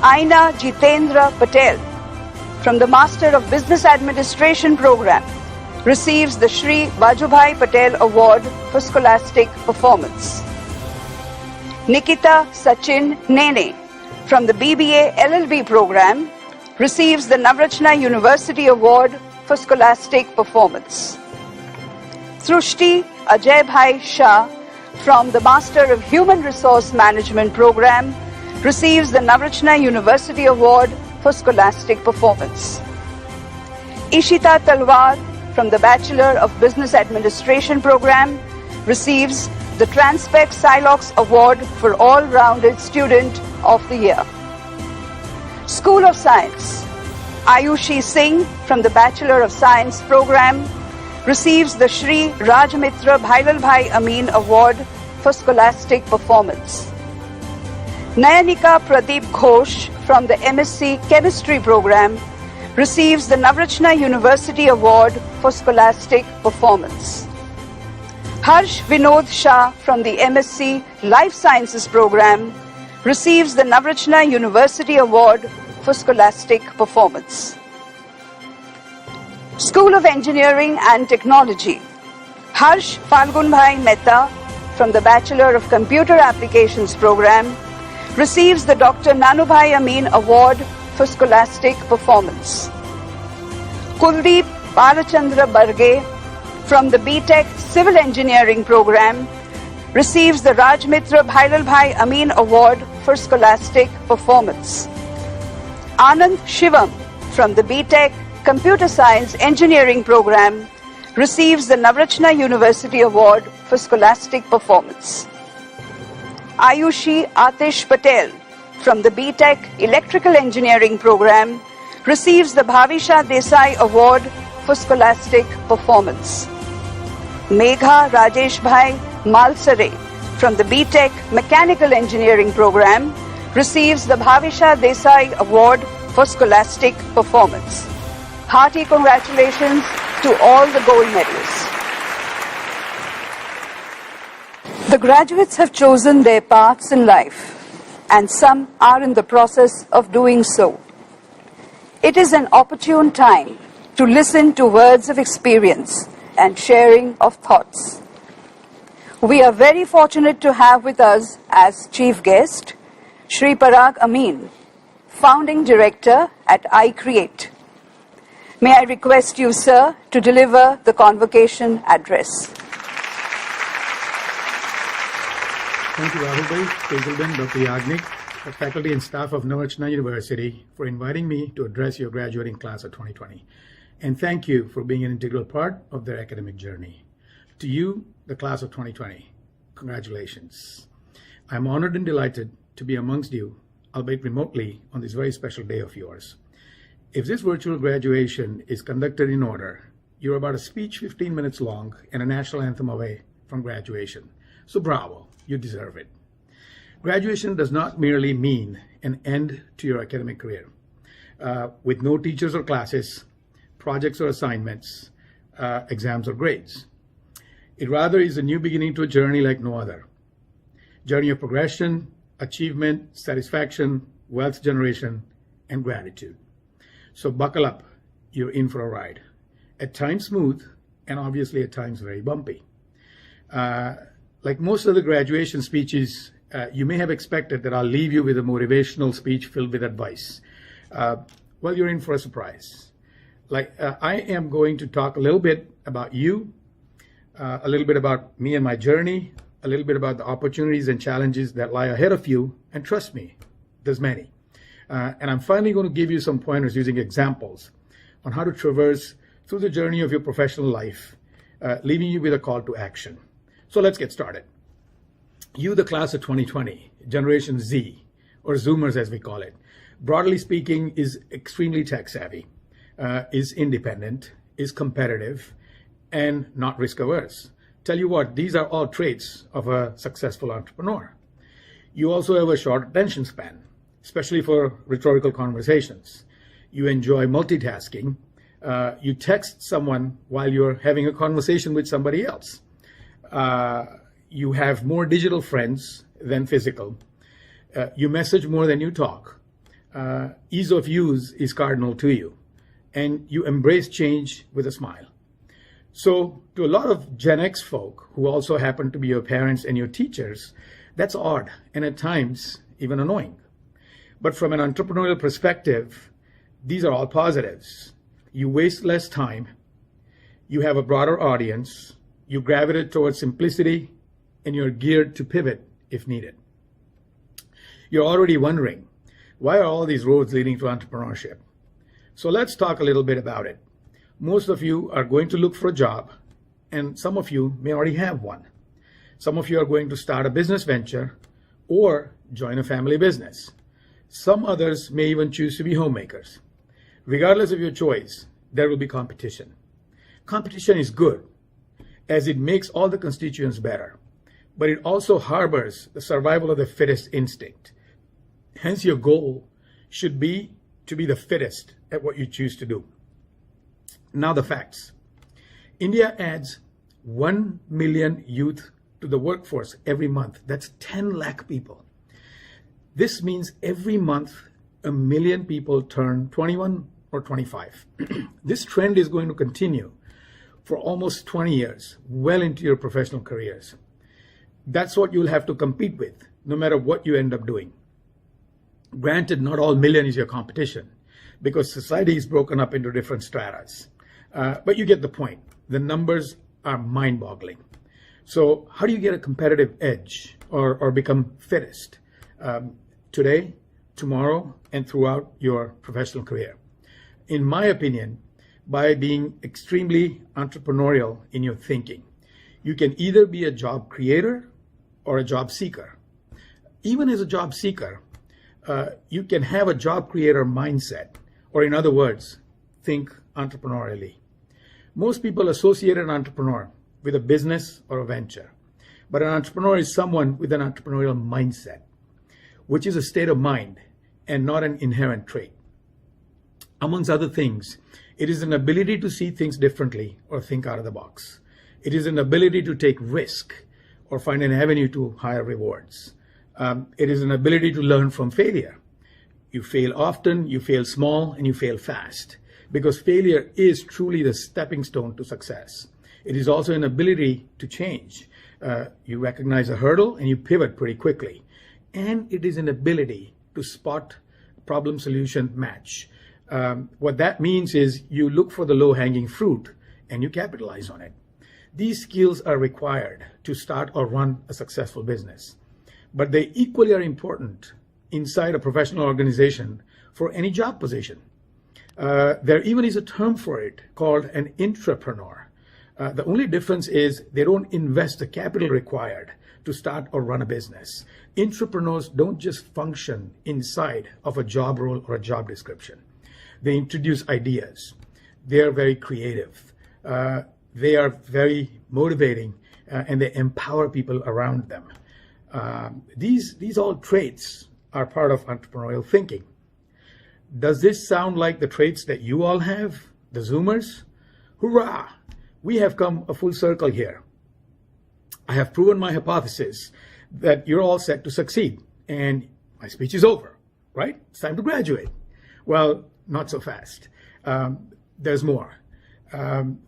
Aina Jitendra Patel from the Master of Business Administration program receives the Shri Vajubhai Patel Award for Scholastic Performance. Nikita Sachin Nene from the BBA LLB program receives the Navrachna University Award for Scholastic Performance. Srushti Ajay Shah from the Master of Human Resource Management program receives the Navrachna University Award for Scholastic Performance. Ishita Talwar from the Bachelor of Business Administration program receives the Transpec Silox Award for All-Rounded Student of the Year. School of Science. Ayushi Singh from the Bachelor of Science program receives the Shri Rajmitra Bhailalbhai Amin Award for Scholastic Performance. Nayanika Pradeep Ghosh from the MSc Chemistry program receives the Navrachna University Award for Scholastic Performance. Harsh Vinod Shah from the MSc Life Sciences program receives the Navrachna University Award for Scholastic Performance. School of Engineering and Technology. Harsh Falgunbhai Mehta from the Bachelor of Computer Applications program receives the Dr. Nanubhai Amin Award for Scholastic Performance. Kuldeep Balachandra Barge from the BTech Civil Engineering program receives the Rajmitra Bhailalbhai Amin Award for Scholastic Performance. Anand Shivam from the BTech Computer Science Engineering program receives the Navrachna University Award for Scholastic Performance. Ayushi Atish Patel from the BTech Electrical Engineering program receives the Bhavisha Desai Award for Scholastic Performance. Megha Rajeshbhai Malsare from the BTech Mechanical Engineering program receives the Bhavisha Desai Award for Scholastic Performance. Hearty congratulations to all the gold medalists. The graduates have chosen their paths in life, and some are in the process of doing so. It is an opportune time to listen to words of experience and sharing of thoughts. We are very fortunate to have with us as chief guest Shri Parag Amin, Founding Director at iCreate. May I request you, sir, to deliver the convocation address. Thank you, Rahul, Tejalben, Dr. Yagnik, the faculty and staff of Navrachna University for inviting me to address your graduating class of 2020. and thank you for being an integral part of their academic journey. To you, the class of 2020, congratulations. I'm honored and delighted to be amongst you, albeit remotely, on this very special day of yours. If this virtual graduation is conducted in order, you're about a speech 15 minutes long and a national anthem away from graduation. So bravo, you deserve it. Graduation does not merely mean an end to your academic career, with no teachers or classes, projects or assignments, exams or grades. It rather is a new beginning to a journey like no other. Journey of progression, achievement, satisfaction, wealth generation, and gratitude. So buckle up, you're in for a ride. At times smooth, and obviously at times very bumpy. Like most of the graduation speeches, you may have expected that I'll leave you with a motivational speech filled with advice. Well, you're in for a surprise. I am going to talk a little bit about you, a little bit about me and my journey, a little bit about the opportunities and challenges that lie ahead of you, and trust me, there's many. And I'm finally going to give you some pointers using examples on how to traverse through the journey of your professional life, leaving you with a call to action. So let's get started. You, the class of 2020, Generation Z, or Zoomers as we call it, broadly speaking, is extremely tech savvy, is independent, is competitive, and not risk averse. Tell you what, these are all traits of a successful entrepreneur. You also have a short attention span, especially for rhetorical conversations. You enjoy multitasking. You text someone while you're having a conversation with somebody else. You have more digital friends than physical. You message more than you talk. Ease of use is cardinal to you. And you embrace change with a smile. So to a lot of Gen X folk who also happen to be your parents and your teachers, that's odd and at times even annoying. But from an entrepreneurial perspective, these are all positives. You waste less time, you have a broader audience, you gravitate towards simplicity, and you're geared to pivot if needed. You're already wondering, why are all these roads leading to entrepreneurship? So let's talk a little bit about it. Most of you are going to look for a job, and some of you may already have one. Some of you are going to start a business venture or join a family business. Some others may even choose to be homemakers. Regardless of your choice, there will be competition. Competition is good, as it makes all the constituents better, but it also harbors the survival of the fittest instinct. Hence, your goal should be to be the fittest at what you choose to do. Now the facts. India adds 1 million youth to the workforce every month. That's 10 lakh people. This means every month 1 million people turn 21 or 25. This trend is going to continue for almost 20 years, well into your professional careers. That's what you'll have to compete with, no matter what you end up doing. Granted, not all million is your competition, because society is broken up into different stratas. But you get the point. The numbers are mind-boggling. So how do you get a competitive edge or become fittest today, tomorrow, and throughout your professional career? In my opinion, by being extremely entrepreneurial in your thinking. You can either be a job creator or a job seeker. Even as a job seeker, you can have a job creator mindset, or in other words, think entrepreneurially. Most people associate an entrepreneur with a business or a venture, but an entrepreneur is someone with an entrepreneurial mindset, which is a state of mind and not an inherent trait. Amongst other things, it is an ability to see things differently or think out of the box. It is an ability to take risk or find an avenue to higher rewards. It is an ability to learn from failure. You fail often, you fail small, and you fail fast, because failure is truly the stepping stone to success. It is also an ability to change. You recognize a hurdle and you pivot pretty quickly. And it is an ability to spot problem solution match. What that means is you look for the low-hanging fruit and you capitalize on it. These skills are required to start or run a successful business, but they equally are important inside a professional organization for any job position. There even is a term for it called an intrapreneur. The only difference is they don't invest the capital required to start or run a business. Entrepreneurs don't just function inside of a job role or a job description. They introduce ideas. They are very creative. They are very motivating, and they empower people around them. These all traits are part of entrepreneurial thinking. Does this sound like the traits that you all have, the Zoomers? Hurrah! We have come a full circle here. I have proven my hypothesis that you're all set to succeed, and my speech is over, right? It's time to graduate. Well, not so fast. There's more.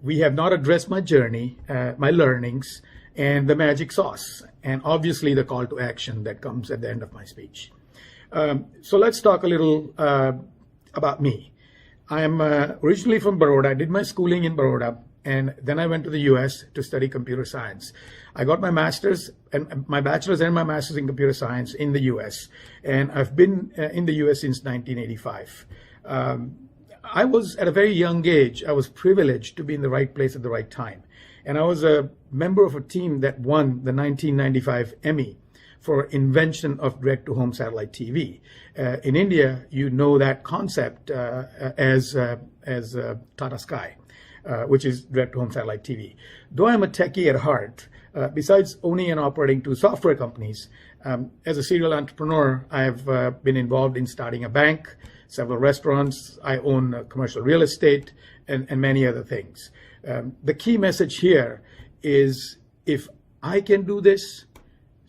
We have not addressed my journey, my learnings, and the magic sauce, and obviously the call to action that comes at the end of my speech. So let's talk a little about me. I am originally from Baroda. I did my schooling in Baroda, and then I went to the US to study computer science. I got my master's and my bachelor's and my master's in computer science in the US, and I've been in the US since 1985. I was at a very young age, I was privileged to be in the right place at the right time. And I was a member of a team that won the 1995 Emmy for invention of direct-to-home satellite TV. In India, you know that concept as Tata Sky, which is direct-to-home satellite TV. Though I'm a techie at heart, besides owning and operating 2 software companies, as a serial entrepreneur, I've been involved in starting a bank, several restaurants, I own commercial real estate, and many other things. The key message here is if I can do this,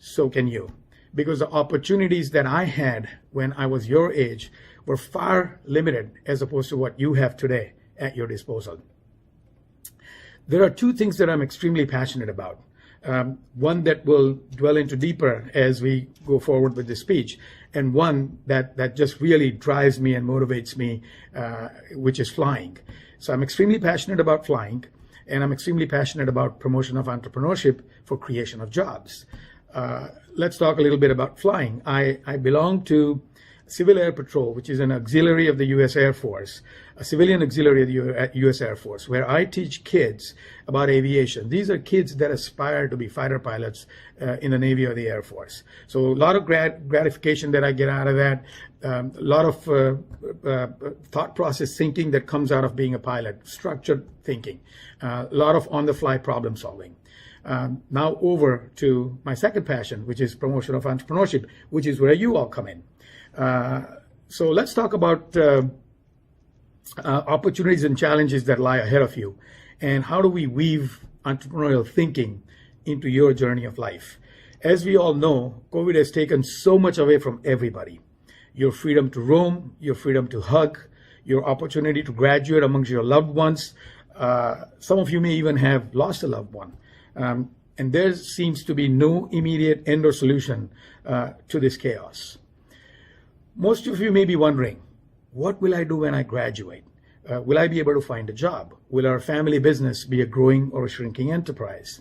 so can you. Because the opportunities that I had when I was your age were far limited as opposed to what you have today at your disposal. There are 2 things that I'm extremely passionate about. One that will dwell into deeper as we go forward with this speech, and one that just really drives me and motivates me, which is flying. So I'm extremely passionate about flying, and I'm extremely passionate about promotion of entrepreneurship for creation of jobs. Let's talk a little bit about flying. I belong to Civil Air Patrol, which is an auxiliary of the U.S. Air Force, a civilian auxiliary of the U.S. Air Force, where I teach kids about aviation. These are kids that aspire to be fighter pilots in the Navy or the Air Force. So a lot of gratification that I get out of that, a lot of thought process thinking that comes out of being a pilot, structured thinking, a lot of on-the-fly problem solving. Now over to my second passion, which is promotion of entrepreneurship, which is where you all come in. So let's talk about opportunities and challenges that lie ahead of you, and how do we weave entrepreneurial thinking into your journey of life. As we all know, COVID has taken so much away from everybody. Your freedom to roam, your freedom to hug, your opportunity to graduate amongst your loved ones. Some of you may even have lost a loved one. And there seems to be no immediate end or solution to this chaos. Most of you may be wondering, what will I do when I graduate? Will I be able to find a job? Will our family business be a growing or a shrinking enterprise?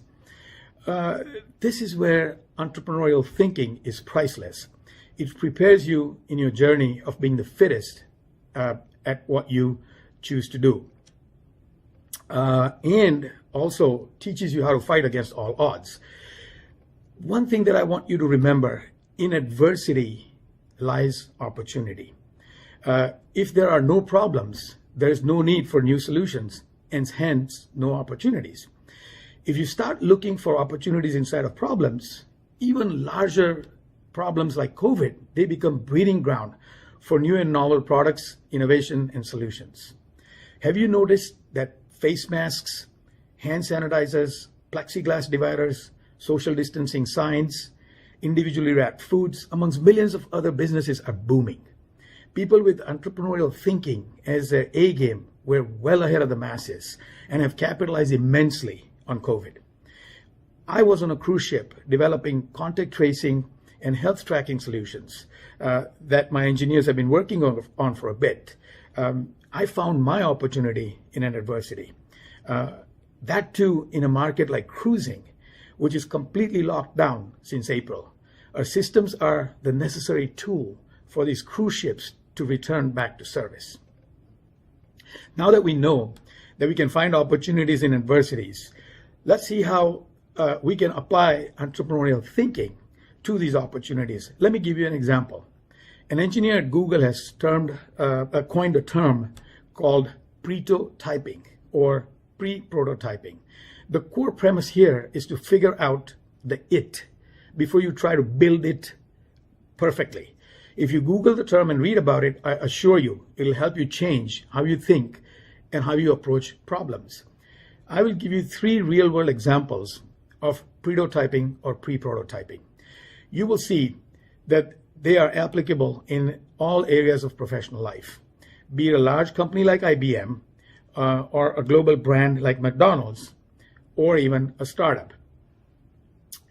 This is where entrepreneurial thinking is priceless. It prepares you in your journey of being the fittest at what you choose to do. And also teaches you how to fight against all odds. One thing that I want you to remember, in adversity lies opportunity. If there are no problems, there is no need for new solutions, and hence no opportunities. If you start looking for opportunities inside of problems, even larger problems like COVID, they become breeding ground for new and novel products, innovation, and solutions. Have you noticed that face masks, hand sanitizers, plexiglass dividers, social distancing signs, individually wrapped foods, amongst millions of other businesses are booming? People with entrepreneurial thinking as their A game were well ahead of the masses and have capitalized immensely on COVID. I was on a cruise ship developing contact tracing and health tracking solutions that my engineers have been working on for a bit. I found my opportunity in an adversity. That too in a market like cruising, which is completely locked down since April. Our systems are the necessary tool for these cruise ships to return back to service. Now that we know that we can find opportunities in adversities, let's see how we can apply entrepreneurial thinking to these opportunities. Let me give you an example. An engineer at Google has coined a term called prototyping or pre-prototyping. The core premise here is to figure out the it before you try to build it perfectly. If you Google the term and read about it, I assure you, it'll help you change how you think and how you approach problems. I will give you 3 real-world examples of prototyping or pre-prototyping. You will see that they are applicable in all areas of professional life, be it a large company like IBM or a global brand like McDonald's or even a startup.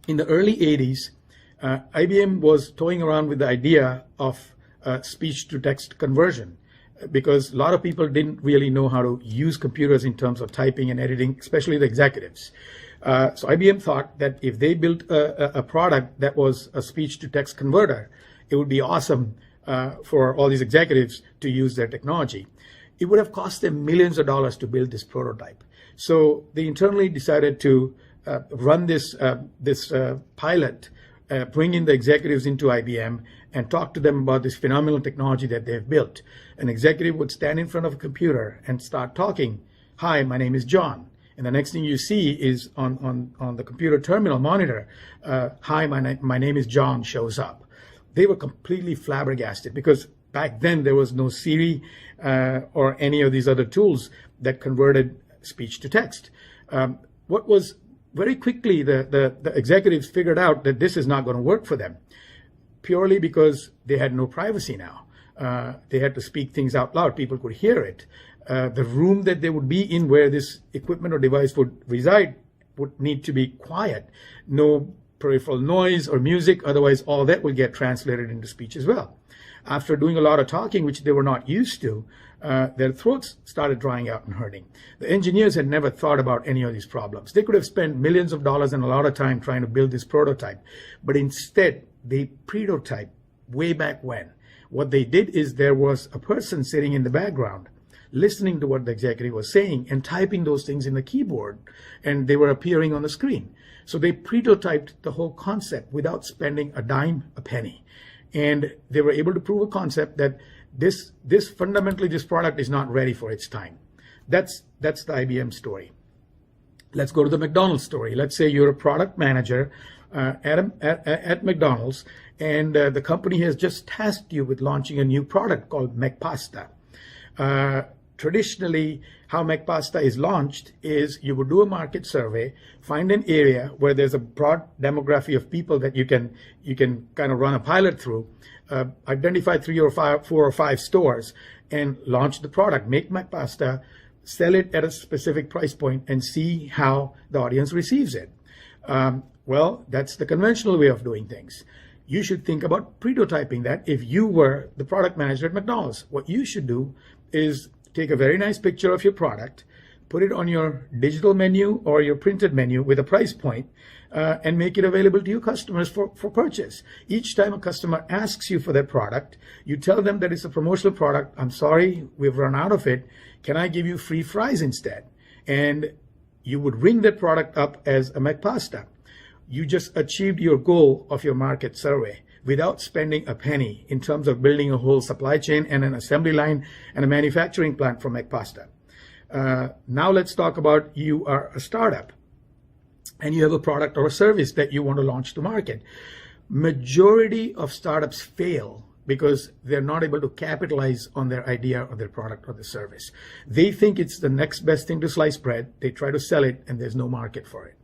In the early 80s, IBM was toying around with the idea of speech-to-text conversion because a lot of people didn't really know how to use computers in terms of typing and editing, especially the executives. So IBM thought that if they built a product that was a speech-to-text converter, it would be awesome for all these executives to use their technology. It would have cost them millions of dollars to build this prototype. So they internally decided to run this pilot, bring in the executives into IBM and talk to them about this phenomenal technology that they've built. An executive would stand in front of a computer and start talking. Hi, my name is John. And the next thing you see is on the computer terminal monitor, hi, my name is John shows up. They were completely flabbergasted because back then there was no Siri or any of these other tools that converted speech to text. What was very quickly the executives figured out that this is not going to work for them, purely because they had no privacy now. They had to speak things out loud. People could hear it. The room that they would be in where this equipment or device would reside would need to be quiet. No peripheral noise or music, otherwise all that will get translated into speech as well. After doing a lot of talking, which they were not used to, their throats started drying out and hurting. The engineers had never thought about any of these problems. They could have spent millions of dollars and a lot of time trying to build this prototype, but instead they prototyped way back when. What they did is there was a person sitting in the background listening to what the executive was saying and typing those things in the keyboard, and they were appearing on the screen. So they prototyped the whole concept without spending a dime, a penny. And they were able to prove a concept that this fundamentally, this product is not ready for its time. That's the IBM story. Let's go to the McDonald's story. Let's say you're a product manager at McDonald's, and the company has just tasked you with launching a new product called McPasta. Traditionally, how McPasta is launched is you would do a market survey, find an area where there's a broad demography of people that you can kind of run a pilot through, identify 4 or 5 stores, and launch the product. Make McPasta, sell it at a specific price point, and see how the audience receives it. Well, that's the conventional way of doing things. You should think about prototyping that if you were the product manager at McDonald's. What you should do is take a very nice picture of your product, put it on your digital menu or your printed menu with a price point, and make it available to your customers for purchase. Each time a customer asks you for that product, you tell them that it's a promotional product. I'm sorry, we've run out of it. Can I give you free fries instead? And you would ring that product up as a McPasta. You just achieved your goal of your market survey without spending a penny in terms of building a whole supply chain and an assembly line and a manufacturing plant for McPasta. Now let's talk about you are a startup and you have a product or a service that you want to launch to market. Majority of startups fail because they're not able to capitalize on their idea or their product or the service. They think it's the next best thing to slice bread. They try to sell it and there's no market for it.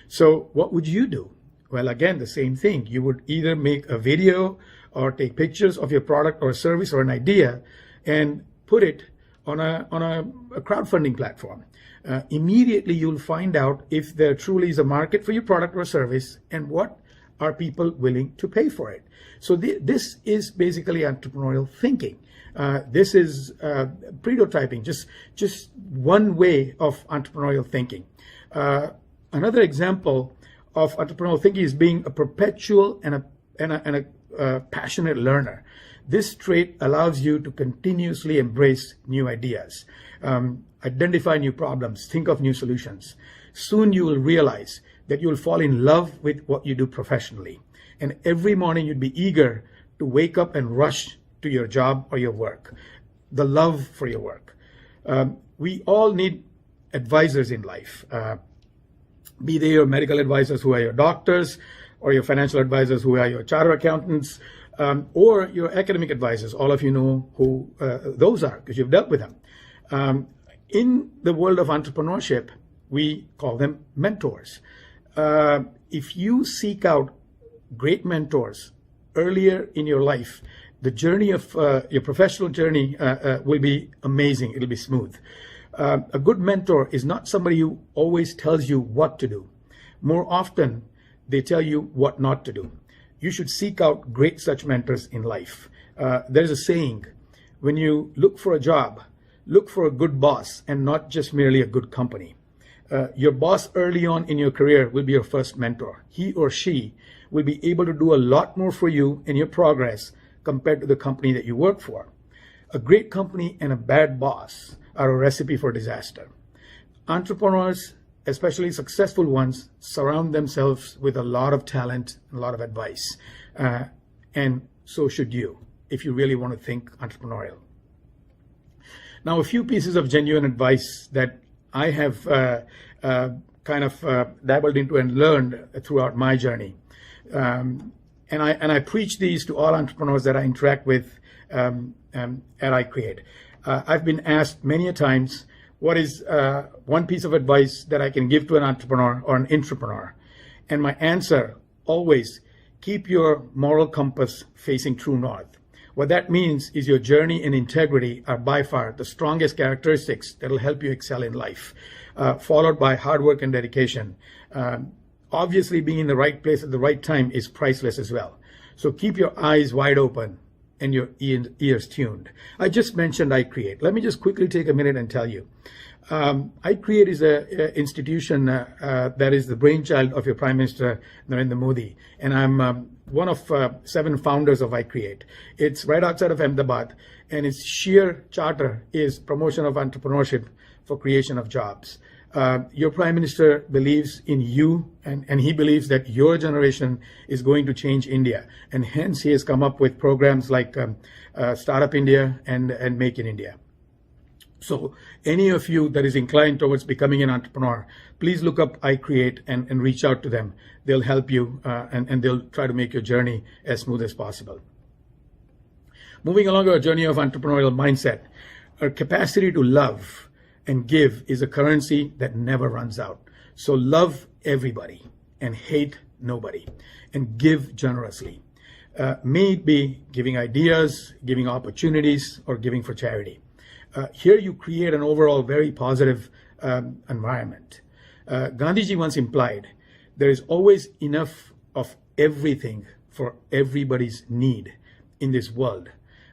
So what would you do? Well, again, the same thing. You would either make a video or take pictures of your product or service or an idea and put it on a crowdfunding platform. Immediately, you'll find out if there truly is a market for your product or service and what are people willing to pay for it. So this is basically entrepreneurial thinking. This is prototyping, just one way of entrepreneurial thinking. Another example of entrepreneurial thinking is being a perpetual and a passionate learner. This trait allows you to continuously embrace new ideas, identify new problems, think of new solutions. Soon you will realize that you will fall in love with what you do professionally. And every morning you'd be eager to wake up and rush to your job or your work. The love for your work. We all need advisors in life. Be they your medical advisors who are your doctors, or your financial advisors who are your chartered accountants, or your academic advisors. All of you know who those are because you've dealt with them. In the world of entrepreneurship, we call them mentors. If you seek out great mentors earlier in your life, the journey of your professional journey will be amazing. It'll be smooth. A good mentor is not somebody who always tells you what to do. More often, they tell you what not to do. You should seek out great such mentors in life. There's a saying, when you look for a job, look for a good boss and not just merely a good company. Your boss early on in your career will be your first mentor. He or she will be able to do a lot more for you in your progress compared to the company that you work for. A great company and a bad boss are a recipe for disaster. Entrepreneurs, especially successful ones, surround themselves with a lot of talent and a lot of advice. And so should you, if you really want to think entrepreneurial. Now, a few pieces of genuine advice that I have dabbled into and learned throughout my journey. And I preach these to all entrepreneurs that I interact with at iCreate. I've been asked many a times, what is one piece of advice that I can give to an entrepreneur or an intrapreneur? And my answer, always, keep your moral compass facing true north. What that means is your journey and integrity are by far the strongest characteristics that will help you excel in life, followed by hard work and dedication. Obviously, being in the right place at the right time is priceless as well. So keep your eyes wide open and your ears tuned. I just mentioned iCreate. Let me just quickly take a minute and tell you. iCreate is an institution that is the brainchild of your Prime Minister Narendra Modi, and I'm one of 7 founders of iCreate. It's right outside of Ahmedabad, and its sheer charter is promotion of entrepreneurship for creation of jobs. Your Prime Minister believes in you, and he believes that your generation is going to change India, and hence he has come up with programs like Startup India and Make in India. So any of you that is inclined towards becoming an entrepreneur, please look up iCreate and reach out to them. They'll help you and they'll try to make your journey as smooth as possible. Moving along our journey of entrepreneurial mindset, our capacity to love and give is a currency that never runs out. So love everybody and hate nobody, and give generously. May it be giving ideas, giving opportunities, or giving for charity. Here you create an overall very positive environment. Gandhiji once implied, there is always enough of everything for everybody's need in this world,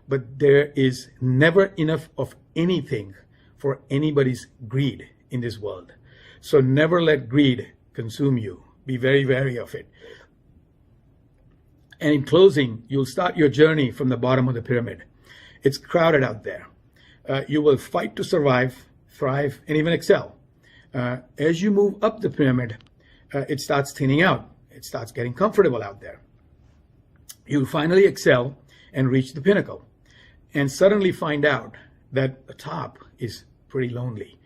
but there is never enough of anything for anybody's greed in this world. So never let greed consume you. Be very wary of it. And in closing, you'll start your journey from the bottom of the pyramid. It's crowded out there. You will fight to survive, thrive, and even excel. As you move up the pyramid, it starts thinning out. It starts getting comfortable out there. You'll finally excel and reach the pinnacle, and suddenly find out that the top is pretty lonely.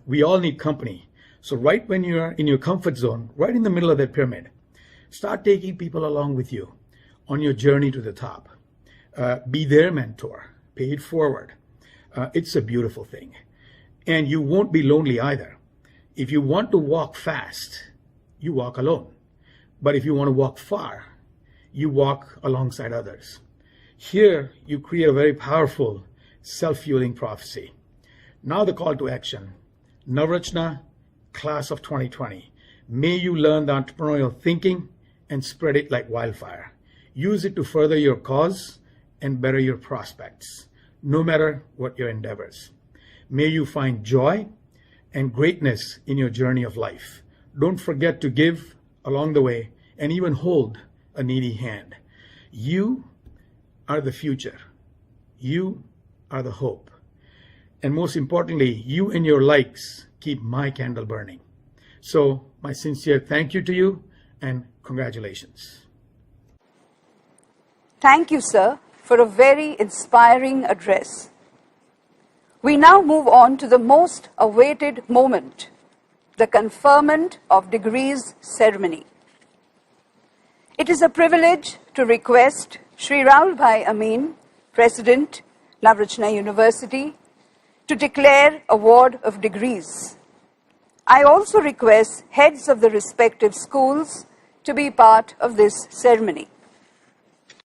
We all need company. So right when you're in your comfort zone, right in the middle of that pyramid, start taking people along with you on your journey to the top. Be their mentor. Pay it forward. It's a beautiful thing. And you won't be lonely either. If you want to walk fast, you walk alone. But if you want to walk far, you walk alongside others. Here, you create a very powerful self-fueling prophecy. Now the call to action. Navrachna, class of 2020. May you learn the entrepreneurial thinking and spread it like wildfire. Use it to further your cause and better your prospects, no matter what your endeavors. May you find joy and greatness in your journey of life. Don't forget to give along the way and even hold a needy hand. You are the future. You are the hope. And most importantly, you and your likes keep my candle burning. So my sincere thank you to you and congratulations. Thank you, sir, for a very inspiring address. We now move on to the most awaited moment, the conferment of degrees ceremony. It is a privilege to request Sri Rahul Bhai Amin, President, Navrachna University, to declare award of degrees. I also request heads of the respective schools to be part of this ceremony.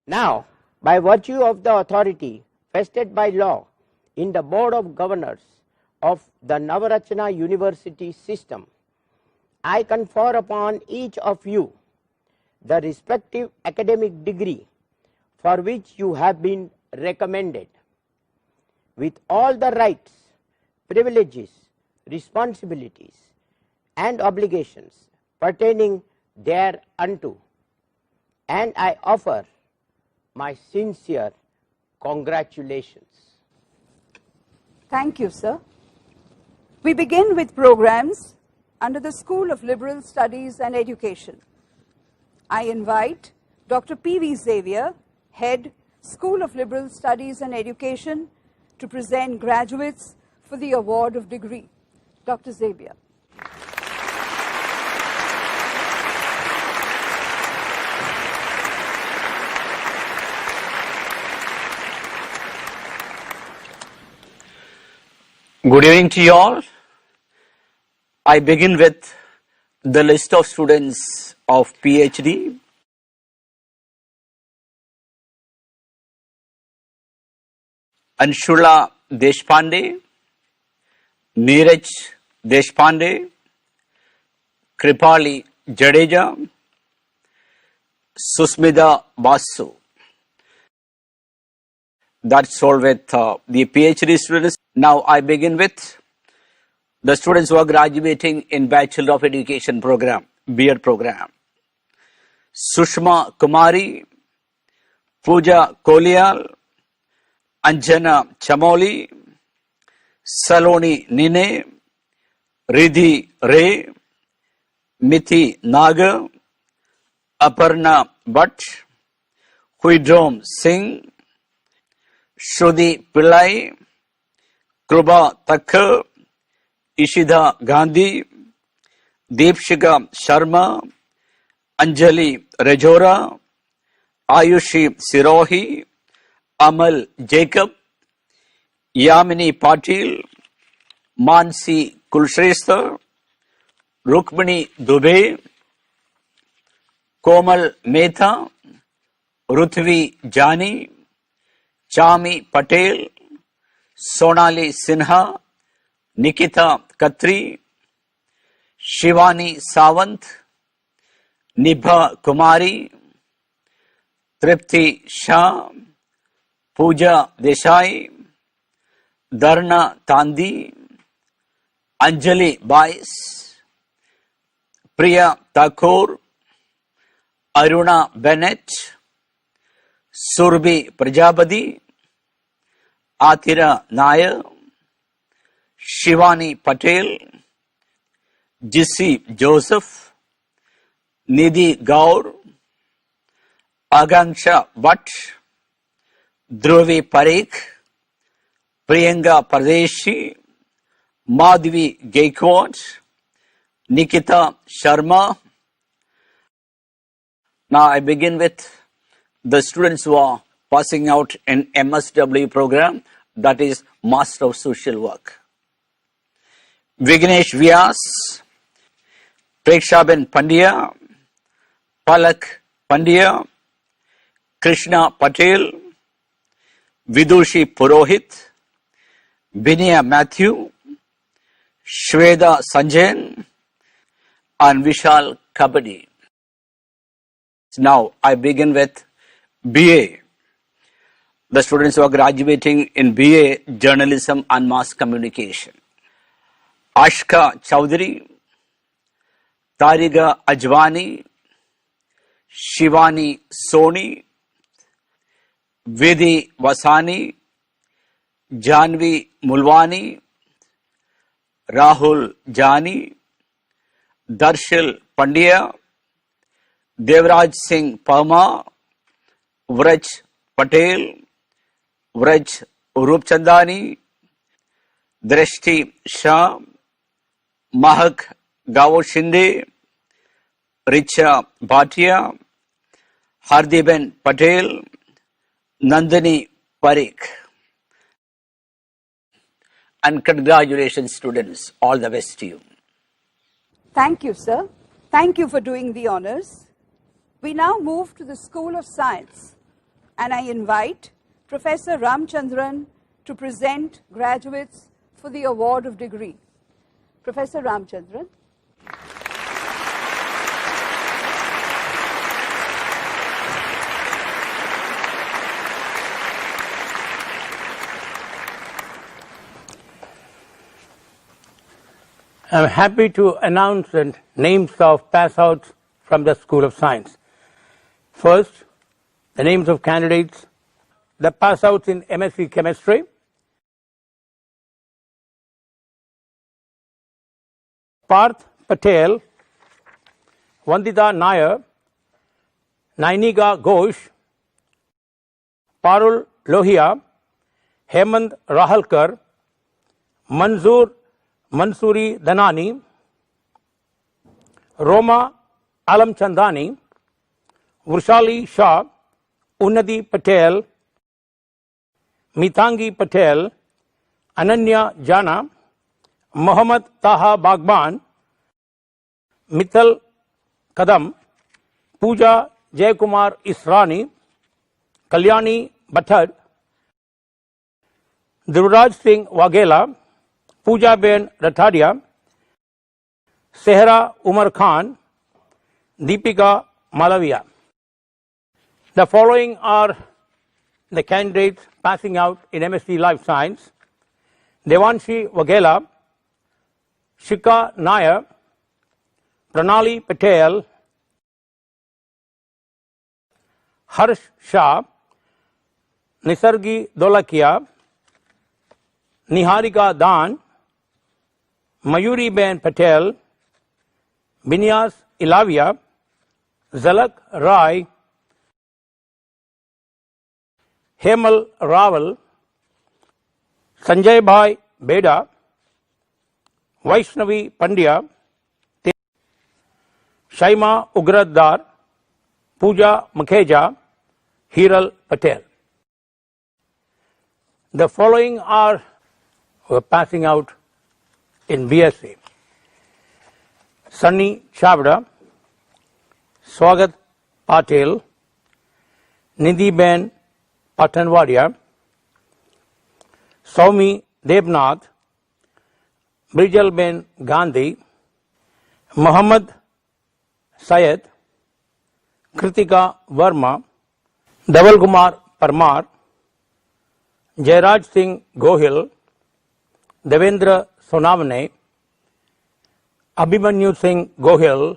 Now, by virtue of the authority vested by law in the Board of Governors of the Navarachna University system, I confer upon each of you the respective academic degree for which you have been recommended, with all the rights, privileges, responsibilities, and obligations pertaining thereunto, and I offer my sincere congratulations. Thank you, sir. We begin with programs under the School of Liberal Studies and Education. I invite Dr. P.V. Xavier, Head, School of Liberal Studies and Education, to present graduates for the award of degree. Dr. Xavier. Good evening to you all. I begin with the list of students of PhD. Anshula Deshpande, Neeraj Deshpande, Kripali Jadeja, Susmita Basu. That's all with the PhD students. Now I begin with the students who are graduating in Bachelor of Education program, B.Ed program. Sushma Kumari, Pooja Kolial, Anjana Chamoli, Saloni Nine, Riddhi Ray, Mithi Nagar, Aparna Bhatt, Huidrom Singh, Shruti Pillai, Kruba Thakkar, Ishida Gandhi, Deepshika Sharma, Anjali Rajora, Ayushi Sirohi, Amal Jacob, Yamini Patil, Mansi Kulshrestha, Rukmini Dubey, Komal Mehta, Ruthvi Jani, Chami Patel, Sonali Sinha, Nikita Khatri, Shivani Sawant, Nibha Kumari, Tripti Shah, Pooja Desai, Dharna Tandi, Anjali Bais, Priya Thakur, Aruna Bennett, Surbi Prajapati, Atira Nair, Shivani Patel, Jissi Joseph, Nidhi Gaur, Aganksha Bhatt, Dhruvi Parikh, Priyanka Pardeshi, Madhvi Gaikwad, Nikita Sharma. Now I begin with the students who are passing out in MSW program, that is Master of Social Work. Vignesh Vyas, Prekshaben Pandya, Palak Pandya, Krishna Patel, Vidushi Purohit, Binaya Matthew, Shweda Sanjayan, and Vishal Kabadi. Now I begin with BA. The students who are graduating in BA Journalism and Mass Communication. Ashka Chowdhury, Tariga Ajwani, Shivani Soni, Vidi Vasani, Janvi Mulwani, Rahul Jani, Darshil Pandya, Devraj Singh Parma, Vraj Patel, Vraj Rupchandani, Drishti Shah, Mahak Gao Shinde, Richa Bhatia, Hardiben Patel, Nandini Parikh. And congratulations, students. All the best to you. Thank you, sir. Thank you for doing the honors. We now move to the School of Science, and I invite Professor Ramchandran to present graduates for the award of degree. Professor Ramchandran. I am happy to announce the names of pass-outs from the School of Science. First, the names of candidates, the pass-outs in MSc Chemistry, Parth Patel, Vandita Nair, Nainiga Ghosh, Parul Lohia, Hemant Rahalkar, Manzoor Mansuri Danani, Roma Alamchandani, Vrushali Shah, Unnati Patel, Mitangi Patel, Ananya Jana, Mohammad Taha Bagban, Mithal Kadam, Pooja Jaykumar Israni, Kalyani Bhattad, Dhruvraj Singh Waghela, Pooja Ben Rathadia, Sehra Umar Khan, Deepika Malavia. The following are the candidates passing out in MSc Life Science: Devanshi Waghela, Shikha Nair, Pranali Patel, Harsh Shah, Nisargi Dolakia, Niharika Dan, Mayuri Ben Patel, Binyas Ilavia, Zalak Rai, Hemal Raval, Sanjay Bhai Beda, Vaishnavi Pandya, Shaima Ugraddar, Pooja Makheja, Hiral Patel. The following are passing out in BSc: Sunny Chavda, Swagat Patel, Nidhi Ben Patanwadia, Soumi Devnath, Brijal Ben Gandhi, Muhammad Syed, Kritika Verma, Dhaval Kumar Parmar, Jairaj Singh Gohil, Devendra Sonavane, Abhimanyu Singh Gohil,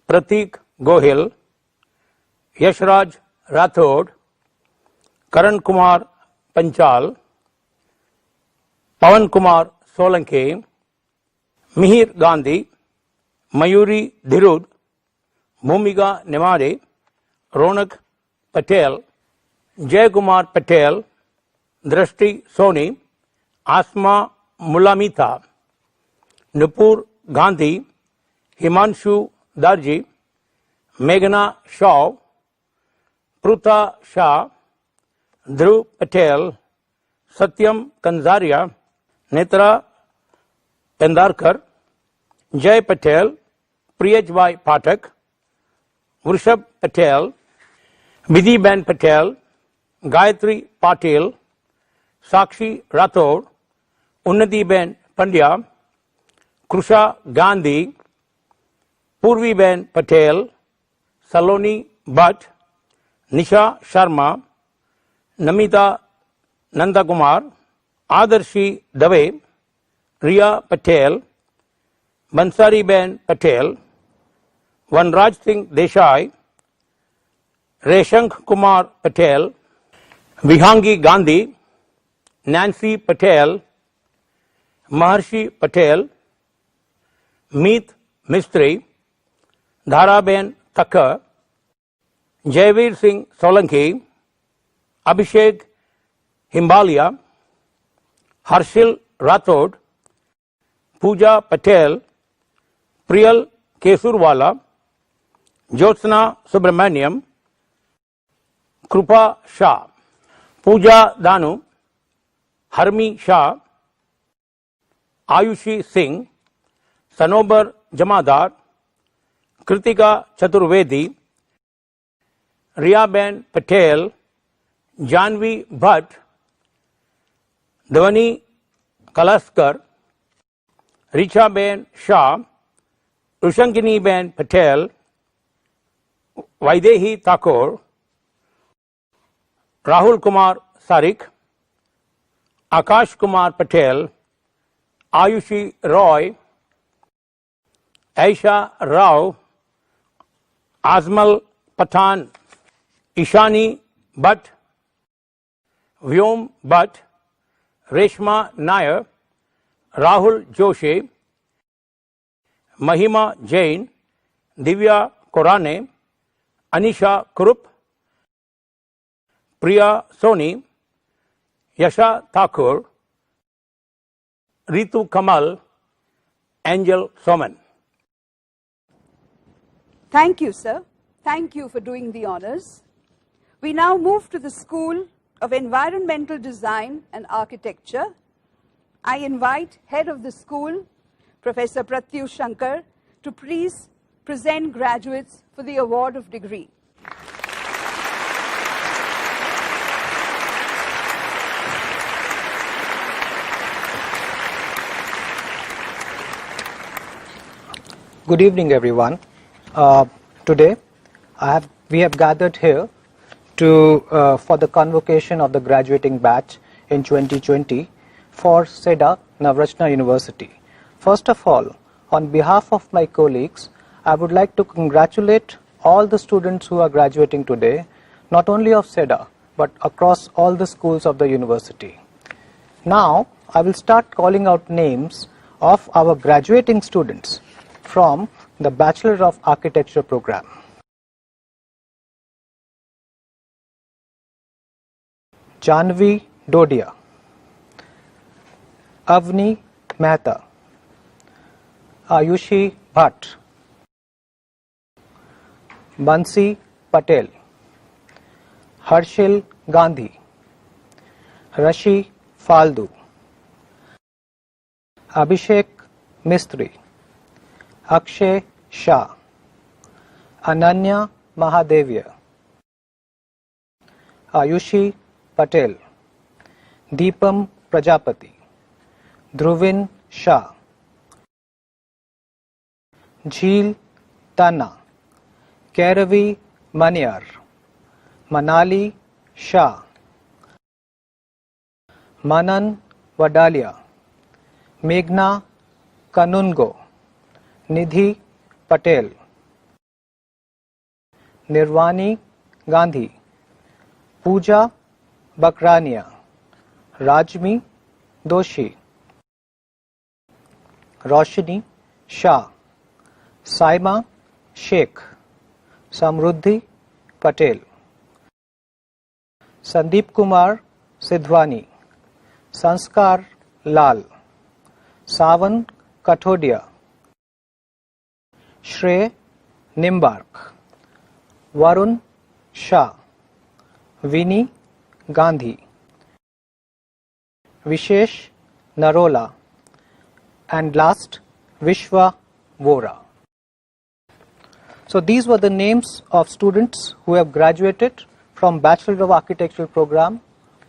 Pratik Gohil, Yashraj Rathod, Karan Kumar Panchal, Pawan Kumar Solanke, Mihir Gandhi, Mayuri Dhirud, Bhumiga Nemade, Ronak Patel, Jaykumar Patel, Drashti Soni, Asma Mulamita, Nupur Gandhi, Himanshu Darji, Meghna Shaw, Pruta Shah, Dhruv Patel, Satyam Kanzaria, Netra Pendarkar, Jay Patel, Priyajbhai Pathak, Vrishab Patel, Vidhi Ben Patel, Gayatri Patil, Sakshi Rathod, Unnati Ben Pandya, Krusha Gandhi, Purvi Ben Patel, Saloni Bhatt, Nisha Sharma, Namita Nandakumar, Adarshi Dave, Riya Patel, Bansari Ben Patel, Vanraj Singh Desai, Reshank Kumar Patel, Vihangi Gandhi, Nancy Patel, Maharshi Patel, Meet Mistry, Dharaben Thakkar, Jaivir Singh Solanki, Abhishek Himbalia, Harshil Rathod, Pooja Patel, Priyal Kesurwala, Jyotsna Subramaniam, Krupa Shah, Pooja Danu, Harmi Shah, Ayushi Singh, Sanobar Jamadar, Kritika Chaturvedi, Riyaben Patel, Janvi Bhatt, Dhvani Kalaskar, Richaben Shah, Ushankini Ben Patel, Vaidehi Thakur, Rahul Kumar Sarik, Akash Kumar Patel, Ayushi Roy, Aisha Rao, Azmal Pathan, Ishani Bhatt, Vyom Bhatt, Reshma Nair, Rahul Joshi, Mahima Jain, Divya Korane, Anisha Kurup, Priya Soni, Yasha Thakur, Ritu Kamal, Angel Soman. Thank you, sir. Thank you for doing the honors. We now move to the School of Environmental Design and Architecture. I invite head of the school, Professor Pratyush Shankar, to please present graduates for the award of degree. Good evening, everyone. Today, we have gathered here for the convocation of the graduating batch in 2020 for SEDA Navrachna University. First of all, on behalf of my colleagues, I would like to congratulate all the students who are graduating today, not only of SEDA, but across all the schools of the university. Now, I will start calling out names of our graduating students from the Bachelor of Architecture program. Janvi Dodia, Avni Mehta, Ayushi Bhatt, Bansi Patel, Harshil Gandhi, Rashi Faldu, Abhishek Mistry, Akshay Shah, Ananya Mahadevia, Ayushi Patel, Deepam Prajapati, Dhruvin Shah, Jheel Tana, Kairavi Maniar, Manali Shah, Manan Vadalia, Meghna Kanungo, Nidhi Patel, Nirvani Gandhi, Pooja Bakrania, Rajmi Doshi, Roshini Shah, Saima Sheikh, Samruddhi Patel, Sandeep Kumar Sidhwani, Sanskar Lal, Savan Kathodia, Shrey Nimbark, Varun Shah, Vinny Gandhi, Vishesh Narola, and last Vishwa Vora. So these were the names of students who have graduated from Bachelor of Architecture program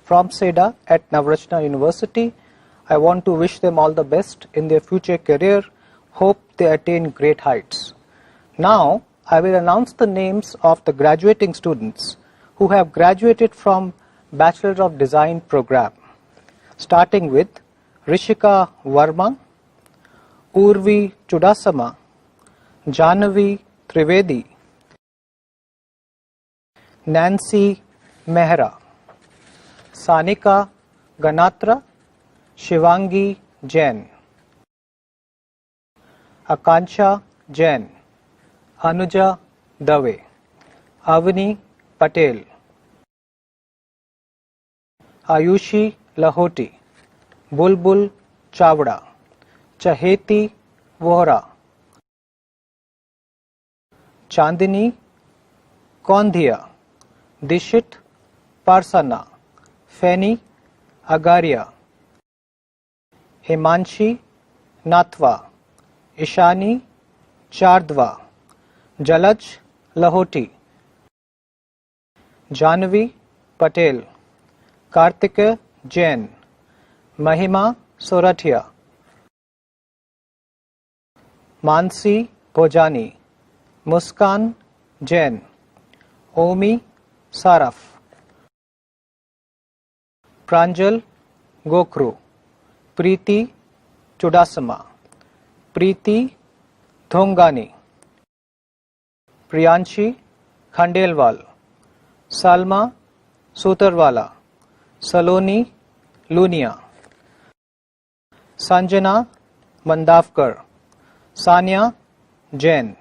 from SEDA at Navrachna University. I want to wish them all the best in their future career. Hope they attain great heights. Now, I will announce the names of the graduating students who have graduated from Bachelor of Design program, starting with Rishika Varma, Urvi Chudasama, Jahnavi Trivedi, Nancy Mehra, Sanika Ganatra, Shivangi Jain, Akanksha Jain, Anuja Dave, Avani Patel, Ayushi Lahoti, Bulbul Chavda, चहेती Vohra, चांदनी कौंधिया, दिशित पारसाना, फैनी अगारिया, हिमांशी नाथवा, ईशानी चारदवा, जलज लाहोटी, जानवी पटेल, कार्तिकेय जैन, महिमा सोरठिया, मानसी भोजानी, मुस्कान जैन, ओमी सारफ, प्रांजल गोखरू, प्रीति चुडासमा, प्रीति धोंगानी, प्रियांशी खंडेलवाल, सलमा सूतरवाला, सलोनी लूनिया, संजना मंदावकर, सानिया जैन,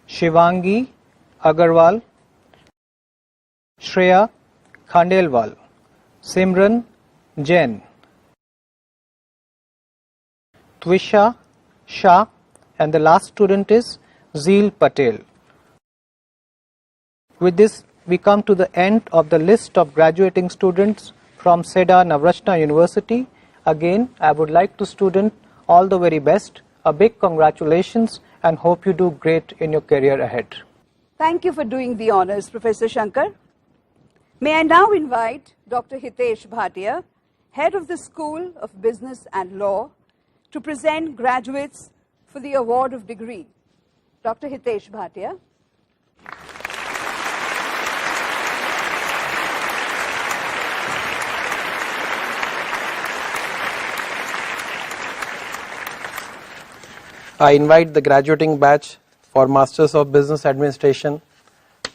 शिवांगी अग्रवाल, श्रेया खांडेलवाल, सिमरन Jain, Twisha Shah, and the last student is Zeel Patel. With this, we come to the end of the list of graduating students from Seda Navrachna University. Again, I would like to student all the very best, a big congratulations, and hope you do great in your career ahead. Thank you for doing the honors, Professor Shankar. May I now invite Dr. Hitesh Bhatia, Head of the School of Business and Law, to present graduates for the award of degree. Dr. Hitesh Bhatia. I invite the graduating batch for Masters of Business Administration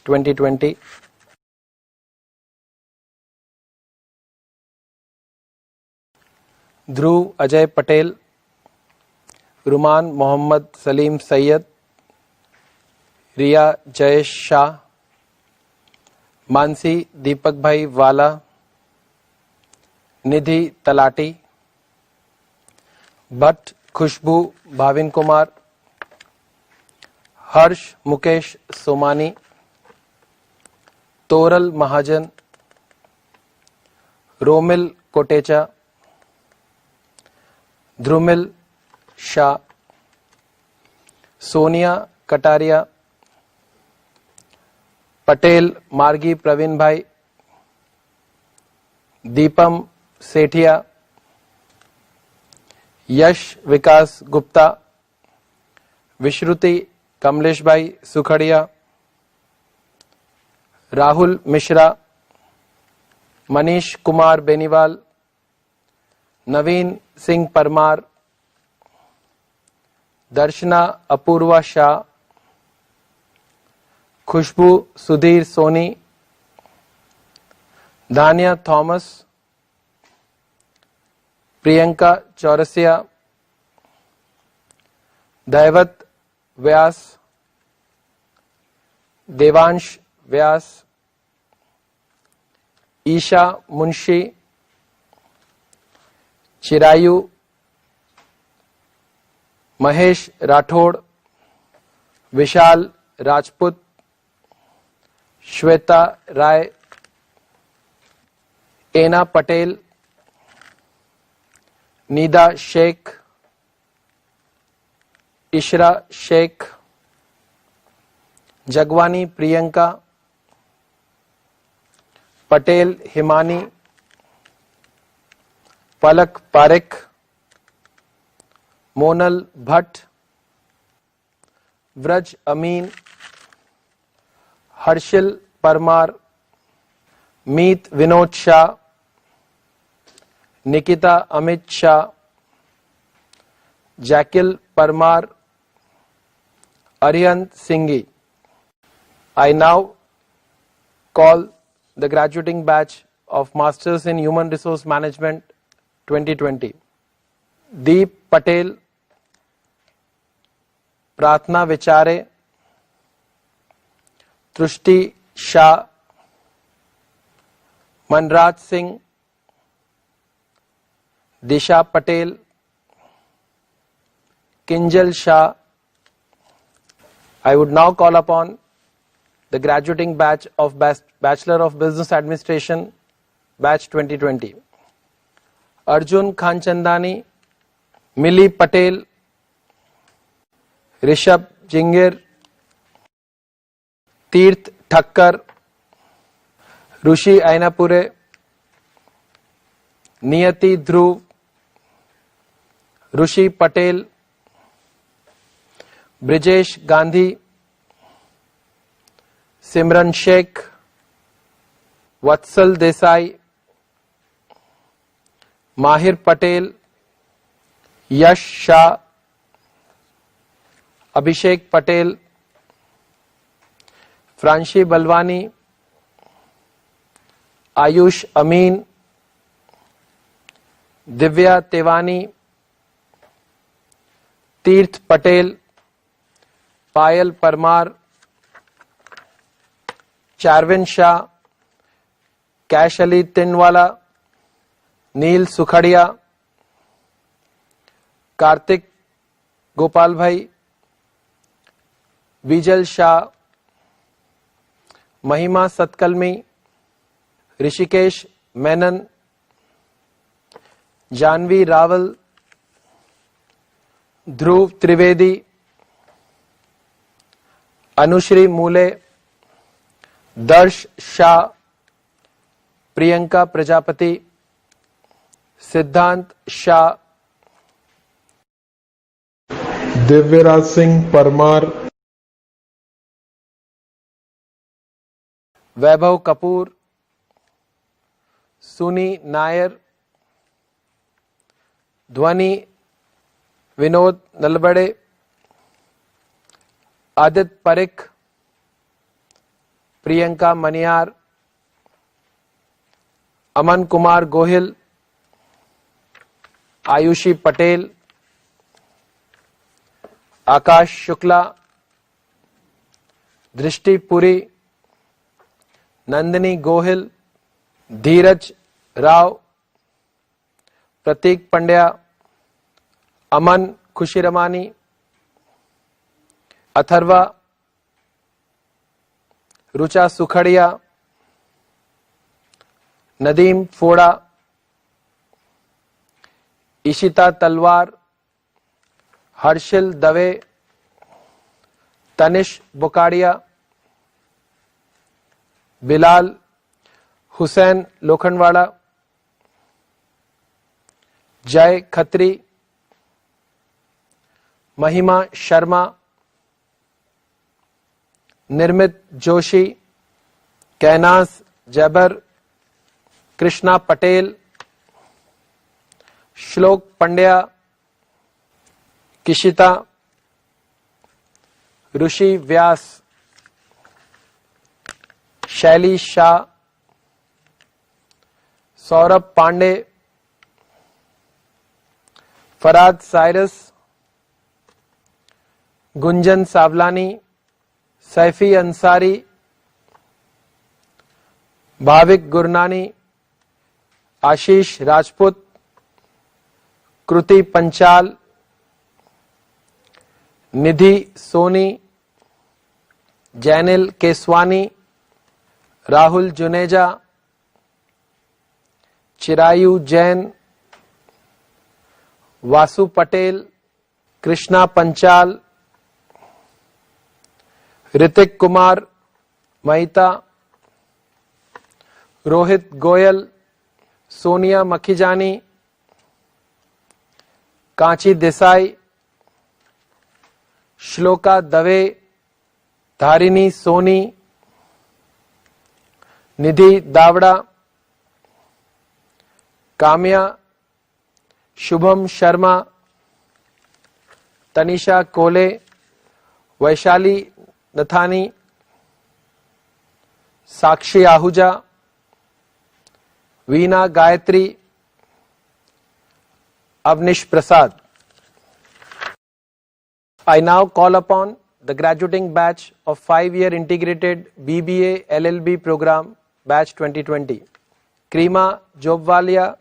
2020. Dhruv Ajay Patel, Ruman Mohammad Salim Sayyed, Riya Jayesh Shah, Mansi Deepak Bhai Wala, Nidhi Talati, Bhatt Khushbu Bhavin Kumar, Harsh Mukesh Somani, Toral Mahajan, Romil Kotecha, Dhrumil Shah, Sonia Kataria, Patel Margi Praveen Bhai, Deepam Sethia, Yash Vikas Gupta, Vishruti Kamlesh Bhai Sukhadia, Rahul Mishra, Manish Kumar Beniwal, Naveen Singh Parmar, Darshana Apurva Shah, Khushbu Sudhir Soni, Dhanya Thomas, Priyanka Chaurasia, Daivat Vyas, Devansh Vyas, Isha Munshi, Chirayu, Mahesh Rathod, Vishal Rajput, Shweta Rai, Ena Patel, Nida Sheikh, Ishra Sheikh, Jagwani Priyanka, Patel Himani, Palak Parekh, Monal Bhatt, Vraj Amin, Harshil Parmar, Meet Vinod Shah, Nikita Amit Shah, Jakil Parmar, Aryan Singhi. I now call the graduating batch of Masters in Human Resource Management 2020. Deep Patel, Pratna Vichare, Trushti Shah, Manraj Singh, Disha Patel, Kinjal Shah. I would now call upon the graduating batch of Bachelor of Business Administration, Batch 2020. Arjun Khanchandani, Mili Patel, Rishabh Jingir, Tirth Thakkar, Rushi Ainapure, Niyati Dhruv, Rushi Patel, Brijesh Gandhi, Simran Sheikh, Vatsal Desai, Mahir Patel, Yash Shah, Abhishek Patel, Franshi Balwani, Ayush Amin, Divya Tewani, Tirth Patel, Payal Parmar, Charvin Shah, Cash Ali Tinwala, Neil Sukhadia, Kartik Gopal Bhai, Vijal Shah, Mahima Satkalmi, Rishikesh Menon, Janvi Raval, Dhruv Trivedi, Anushri Mule, Darsh Shah, Priyanka Prajapati, Siddhant Shah, Divyaraj Singh Parmar, Vaibhav Kapoor, Suni Nair, Dhwani Vinod Nalbade, Adit Parekh, Priyanka Maniyar, Aman Kumar Gohil, Ayushi Patel, Akash Shukla, Drishti Puri, Nandini Gohil, Dheeraj Rao, Pratik Pandya, Aman Khushiramani, Atharva, Rucha Sukhadia, Nadeem Foda, Ishita Talwar, Harshil Dave, Tanish Bokadia, Bilal Hussain Lokhandwala, Jai Khatri, Mahima Sharma, Nirmit Joshi, Kainaz Jabbar, Krishna Patel, Shlok Pandya, Kishita, Rushi Vyas, Shaili Shah, Saurabh Pandey, Farad Cyrus, Gunjan Savlani, Saifi Ansari, Bhavik Gurnani, Ashish Rajput, Kruti Panchal, Nidhi Soni, Jainil Keswani, Rahul Juneja, Chirayu Jain, Vasu Patel, Krishna Panchal, Ritik Kumar Mahita, Rohit Goyal, Sonia Makhijani, Kanchi Desai, Shloka Dave, Dharini Soni, Nidhi Davda, Kamya, Shubham Sharma, Tanisha Kole, Vaishali Nathani, Sakshi Ahuja, Veena Gayatri Avnish Prasad. I now call upon the graduating batch of 5-year integrated BBA LLB program batch 2020. Krima Jobwalia,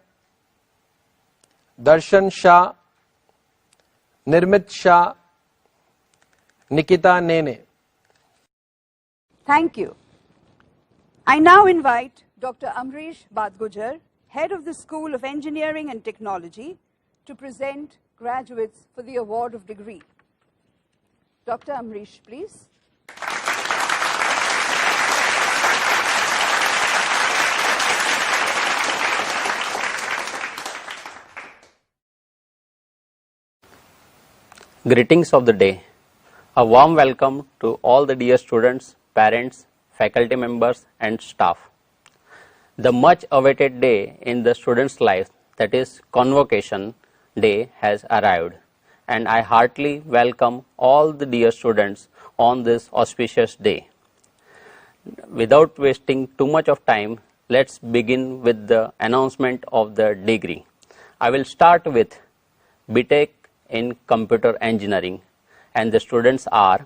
Darshan Shah, Nirmit Shah, Nikita Nene. Thank you. I now invite Dr. Amrish Badgujar, Head of the School of Engineering and Technology, to present graduates for the award of degree. Dr. Amrish, please. Greetings of the day. A warm welcome to all the dear students, parents, faculty members and staff. The much awaited day in the student's life, that is Convocation Day, has arrived, and I heartily welcome all the dear students on this auspicious day. Without wasting too much of time, let's begin with the announcement of the degree. I will start with BTech in Computer Engineering, and the students are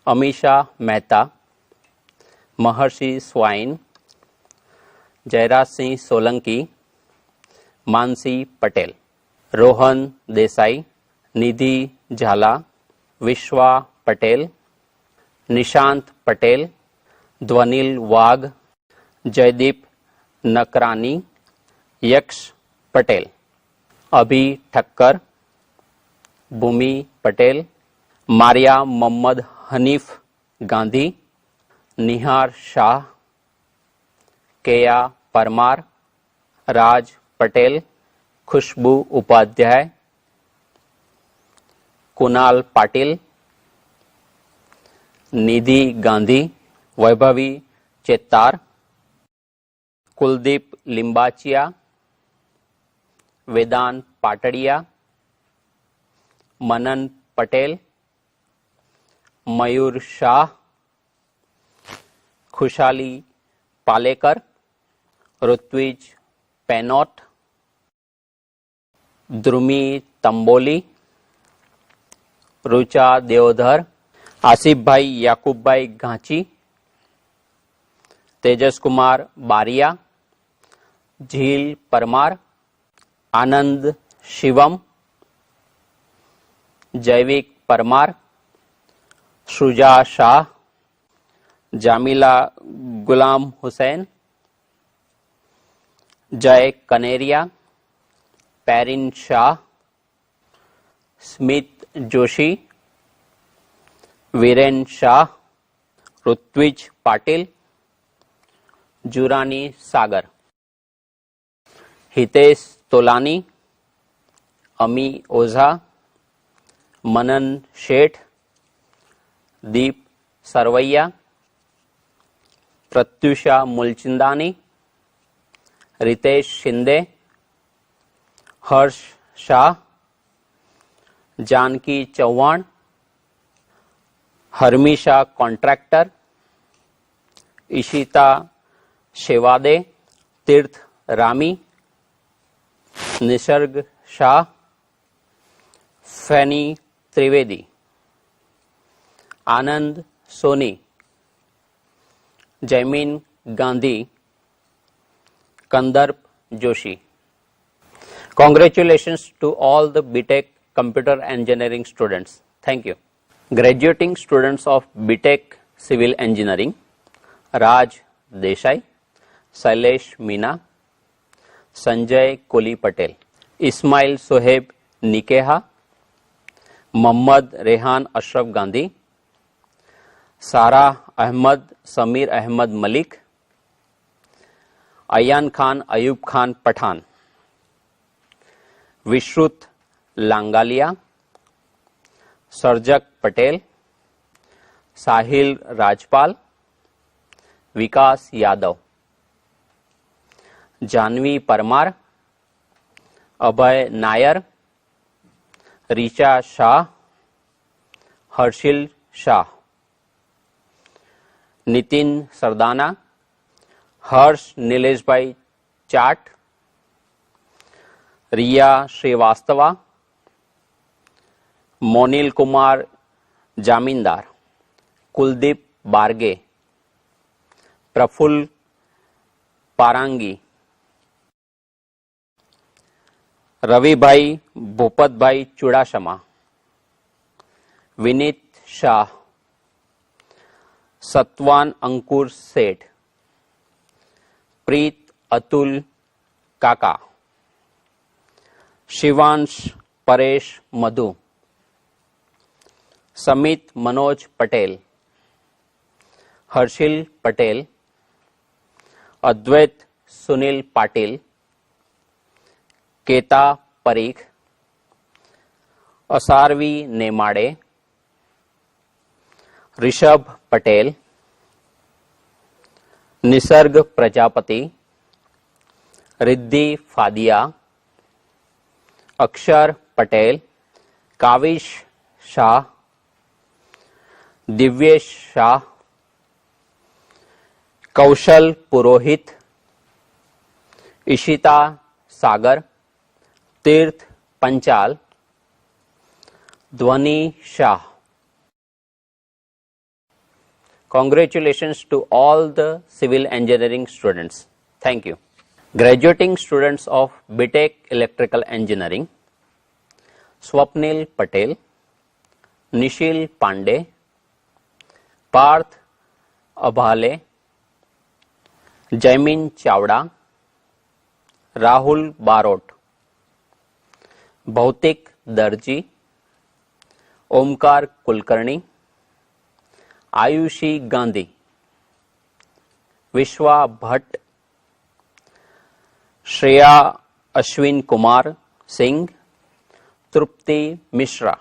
Amisha Mehta, Maharshi Swain, Jairaj Singh Solanki, Mansi Patel, Rohan Desai, Nidhi Jhala, Vishwa Patel, Nishant Patel, Dwanil Wagh, Jaideep Nakrani, Yaksh Patel, Abhi Thakkar, Bhumi Patel, Maria Mohammad Hanif Gandhi, Nihar Shah, Keya Parmar, Raj Patel, Khushbu Upadhyay, Kunal Patil, Nidhi Gandhi, Vaibhavi Chettar, Kuldeep Limbachia, Vedant Patadia, Manan Patel, Mayur Shah, Khushali Palekar, Rutvij Penot, Drumi Tamboli, Rucha Deodhar, Asif Bhai Yakub Bhai Ghachi, Tejas Kumar Baria, Jheel Parmar, Anand Shivam, Jaivik Parmar, Shuja Shah, Jamila Gulam Hussain, Jay Kaneria, Parin Shah, Smith Joshi, Viren Shah, Rutvij Patil, Jurani Sagar, Hitesh Tolani, Ami Oza, Manan Sheth, Deep Sarvaiya, Pratyusha Mulchindani, Ritesh Shinde, Harsh Shah, Janki Chauhan, Harmisha Contractor, Ishita Shevade, Tirth Rami, Nisarg Shah, Fani Trivedi, Anand Soni, Jaimin Gandhi, Kandarp Joshi. Congratulations to all the BTech Computer Engineering students. Thank you. Graduating students of BTech Civil Engineering: Raj Desai, Sailesh Meena, Sanjay Koli Patel, Ismail Soheb Nikeha, Mohammad Rehan Ashraf Gandhi, Sarah Ahmad Samir Ahmad Malik, Ayan Khan Ayub Khan Pathan, Vishrut Langalia, Sarjak Patel, Sahil Rajpal, Vikas Yadav, Janvi Parmar, Abhay Nair, Richa Shah, Harshil Shah, Nitin Sardana, हर्ष नीलेशभाई चाट, रिया श्रीवास्तवा, मोनिल कुमार जामींदार, कुलदीप बारगे, प्रफुल्ल पारांगी, रविभाई भूपतभाई चुड़ाशमा, विनीत शाह, सत्वान अंकुर सेठ, प्रीत अतुल काका, शिवांश परेश मधु, समित मनोज पटेल, हर्षिल पटेल, अद्वैत सुनील पाटिल, केता परीख, असारवी नेमाड़े, ऋषभ पटेल, निसर्ग प्रजापति, रिद्धि फादिया, अक्षर पटेल, काविश शाह, दिव्येश शाह, कौशल पुरोहित, इशिता सागर, तीर्थ पंचाल, ध्वनि Shah. Congratulations to all the civil engineering students. Thank you. Graduating students of BTech Electrical Engineering: Swapnil Patel, Nishil Pandey, Parth Abhale, Jaimin Chawda, Rahul Barot, Bhautik Darji, Omkar Kulkarni, Ayushi Gandhi, विश्वा भट्ट, श्रेया अश्विन कुमार सिंह, तृप्ति मिश्रा,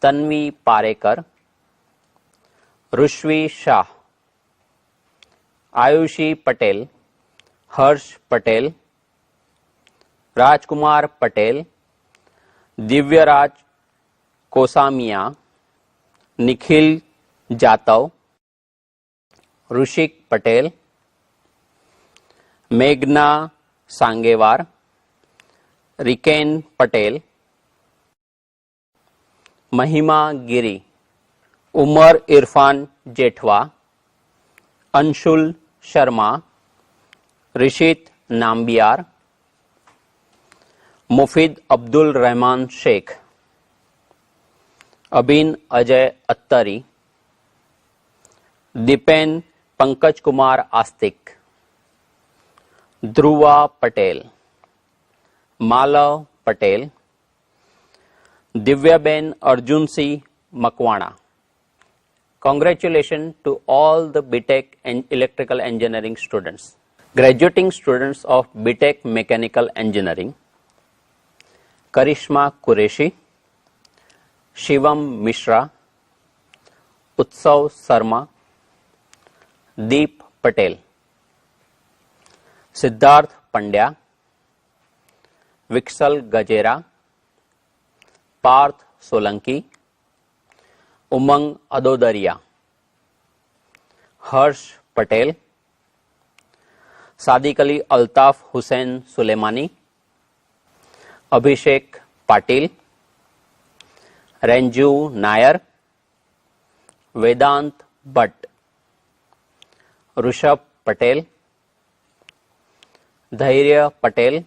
तन्वी पारेकर, रुश्वी शाह, आयुषी पटेल, हर्ष पटेल, राजकुमार पटेल, दिव्यराज कोसामिया, निखिल जातव, ऋषिक पटेल, मेघना सांगेवार, RIKEN Patel, महिमा गिरी, उमर इरफान जेठवा, अंशुल शर्मा, ऋषित नाम्बियार, मुफिद अब्दुल रहमान शेख, अबिन अजय अत्तरी, दीपेन पंकज कुमार आस्तिक, Dhruva Patel, Malav Patel, दिव्याबेन Arjun Singh Makwana. Congratulations to all the BTech and Electrical Engineering students. Graduating students of BTech Mechanical Engineering: करिश्मा कुरैशी, शिवम मिश्रा, उत्सव शर्मा, दीप पटेल, सिद्धार्थ पंड्या, विक्सल गजेरा, पार्थ सोलंकी, उमंग अदोदरिया, हर्ष पटेल, सादिक अली अल्ताफ हुसैन सुलेमानी, अभिषेक पाटिल, रंजू नायर, वेदांत भट्ट, ऋषभ पटेल, धैर्य पटेल,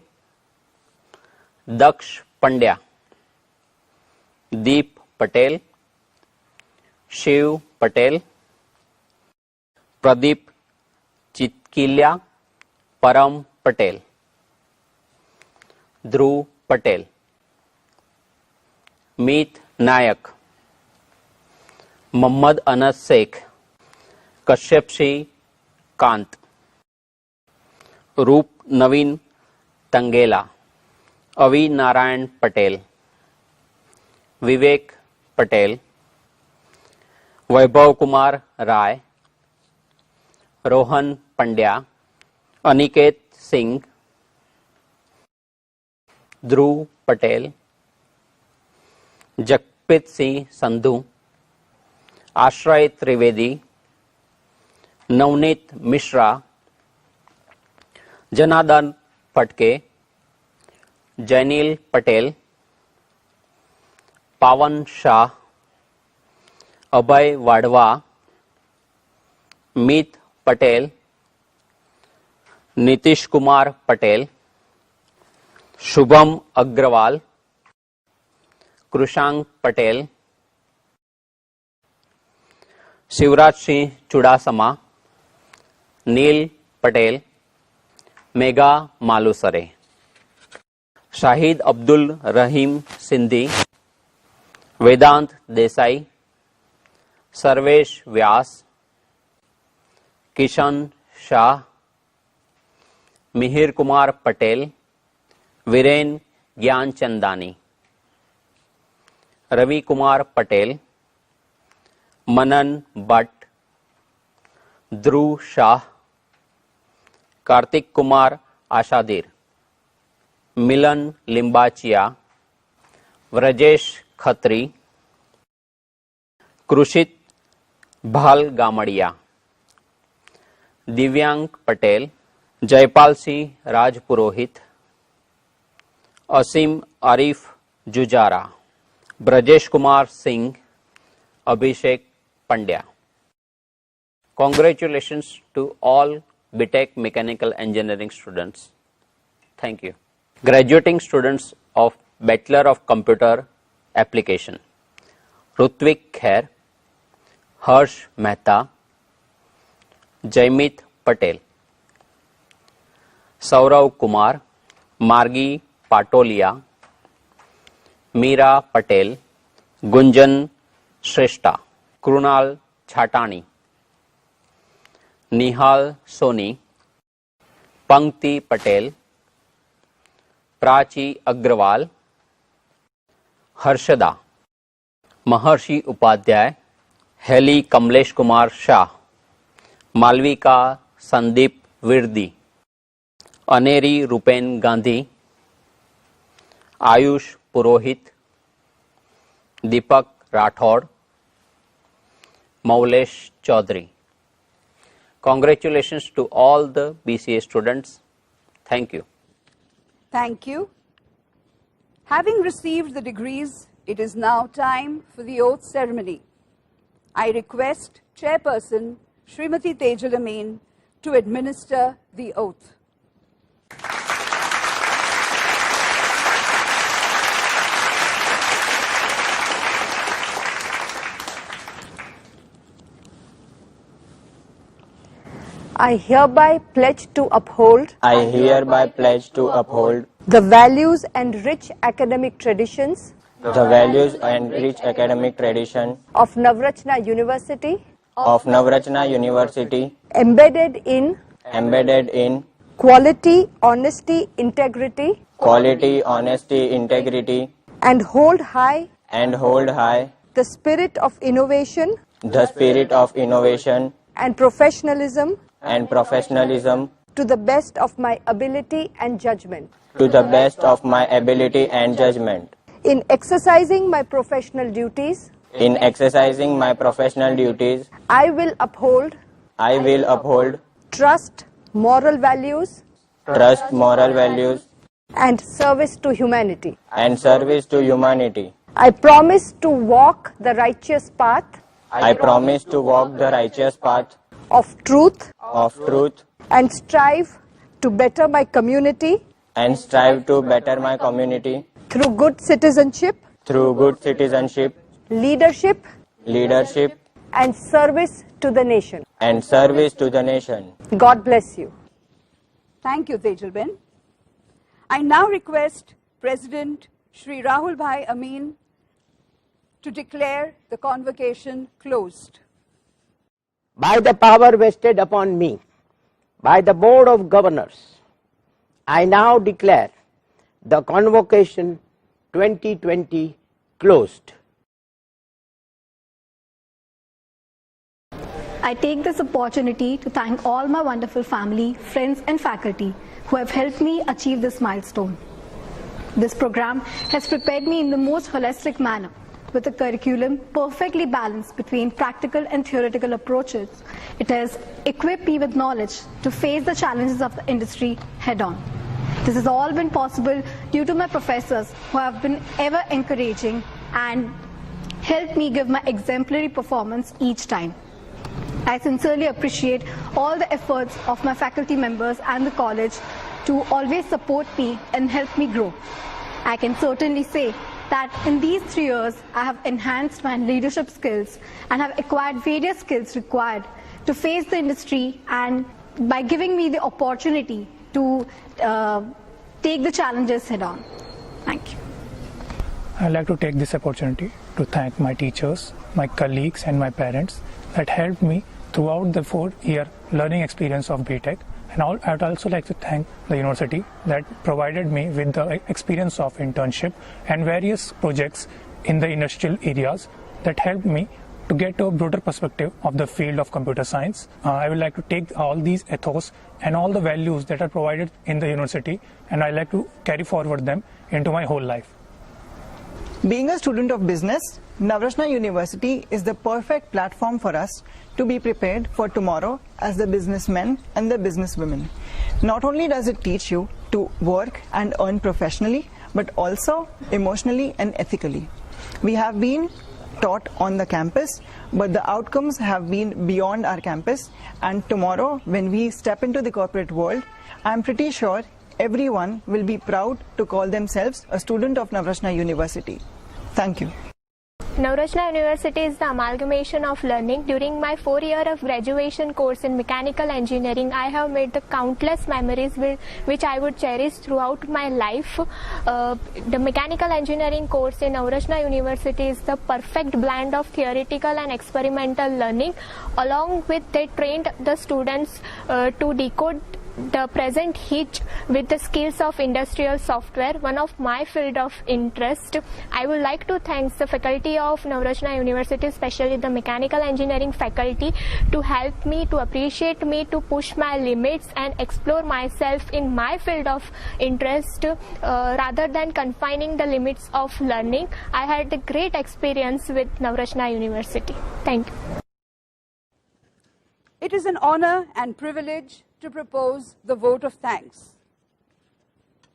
दक्ष पंड्या, दीप पटेल, शिव पटेल, प्रदीप चितकिल्या, परम पटेल, ध्रुव पटेल, मीत नायक, मोहम्मद अनस शेख, कश्यप सिंह कांत, रूप नवीन तंगेला, अवि नारायण पटेल, विवेक पटेल, वैभव कुमार राय, रोहन पंड्या, अनिकेत सिंह, ध्रुव पटेल, जगप्रीत सिंह संधू, आश्रय त्रिवेदी, नवनीत मिश्रा, जनार्दन फटके, जैनील पटेल, पावन शाह, अभय वाडवा, मीत पटेल, नीतीश कुमार पटेल, शुभम अग्रवाल, कृषांक पटेल, शिवराज सिंह चुड़ासमा, नील पटेल, मेघा मालुसरे, शाहिद अब्दुल रहीम सिंधी, वेदांत देसाई, सर्वेश व्यास, किशन शाह, मिहिर कुमार पटेल, वीरेन ज्ञानचंदानी, रवि कुमार पटेल, मनन भट्ट, ध्रुव शाह, कार्तिक कुमार आशादीर, मिलन लिंबाचिया, व्रजेश खत्री, कृषित भाल गामड़िया, दिव्यांग पटेल, जयपाल सिंह राजपुरोहित, असीम आरिफ जुजारा, ब्रजेश कुमार सिंह, अभिषेक Pandya. Congratulations to all BTech Mechanical Engineering students. Thank you. Graduating students of Bachelor of Computer Application: Rutvik Khair, Harsh Mehta, Jaimit Patel, Saurav Kumar, Margi Patolia, Meera Patel, Gunjan Shrestha, Krunal Chhatani, निहाल सोनी, पंक्ति Patel, Prachi Agarwal, Harshada, Maharshi Upadhyay, Heli Kamlesh Kumar Shah, Malvika Sandeep Virdi, Aneri Rupen Gandhi, Ayush Purohit, Deepak Rathod, Moulesh Chaudhary. Congratulations to all the BCA students. Thank you. Thank you. Having received the degrees, it is now time for the oath ceremony. I request Chairperson Srimati Tejal Amin to administer the oath. I hereby pledge to uphold I hereby pledge to uphold the values and rich academic traditions the values and rich academic tradition of Navratna University, of Navratna University, embedded in quality, honesty, integrity, and hold high the spirit of innovation and professionalism to the best of my ability and judgment. to the best of my ability and judgment. In exercising my professional duties, In exercising my professional duties, I will uphold I will uphold trust, moral values, trust, moral values, and service to humanity. and service to humanity. I promise to walk the righteous path I promise to walk the righteous path of truth of truth and strive to better my community and strive to better my community through good citizenship, through good citizenship, leadership, leadership, and service to the nation. and service to the nation. God bless you. Thank you, Tejalben. I now request President Shri Rahul Bhai Amin to declare the convocation closed. By the power vested upon me by the Board of Governors, I now declare the Convocation 2020 closed. I take this opportunity to thank all my wonderful family, friends and faculty who have helped me achieve this milestone. This program has prepared me in the most holistic manner with a curriculum perfectly balanced between practical and theoretical approaches. It has equipped me with knowledge to face the challenges of the industry head-on. This has all been possible due to my professors who have been ever encouraging and helped me give my exemplary performance each time. I sincerely appreciate all the efforts of my faculty members and the college to always support me and help me grow. I can certainly say that in these 3 years, I have enhanced my leadership skills and have acquired various skills required to face the industry, and by giving me the opportunity to take the challenges head on. Thank you. I'd like to take this opportunity to thank my teachers, my colleagues and my parents that helped me throughout the 4-year learning experience of BTech. And I'd also like to thank the university that provided me with the experience of internship and various projects in the industrial areas that helped me to get a broader perspective of the field of computer science. I would like to take all these ethos and all the values that are provided in the university, and I like to carry forward them into my whole life. Being a student of business, Navrachna University is the perfect platform for us to be prepared for tomorrow as the businessmen and the businesswomen. Not only does it teach you to work and earn professionally, but also emotionally and ethically. We have been taught on the campus, but the outcomes have been beyond our campus, and tomorrow when we step into the corporate world, I'm pretty sure everyone will be proud to call themselves a student of Navrachna University. Thank you. Navrachna University is the amalgamation of learning. During my 4-year of graduation course in mechanical engineering, I have made the countless memories which I would cherish throughout my life. The mechanical engineering course in Navrachna University is the perfect blend of theoretical and experimental learning. Along with they trained the students to decode the present hitch with the skills of industrial software, one of my field of interest. I would like to thank the faculty of Navrachna University, especially the mechanical engineering faculty, to help me, to appreciate me, to push my limits and explore myself in my field of interest rather than confining the limits of learning. I had a great experience with Navrachna University. Thank you. It is an honor and privilege to propose the vote of thanks.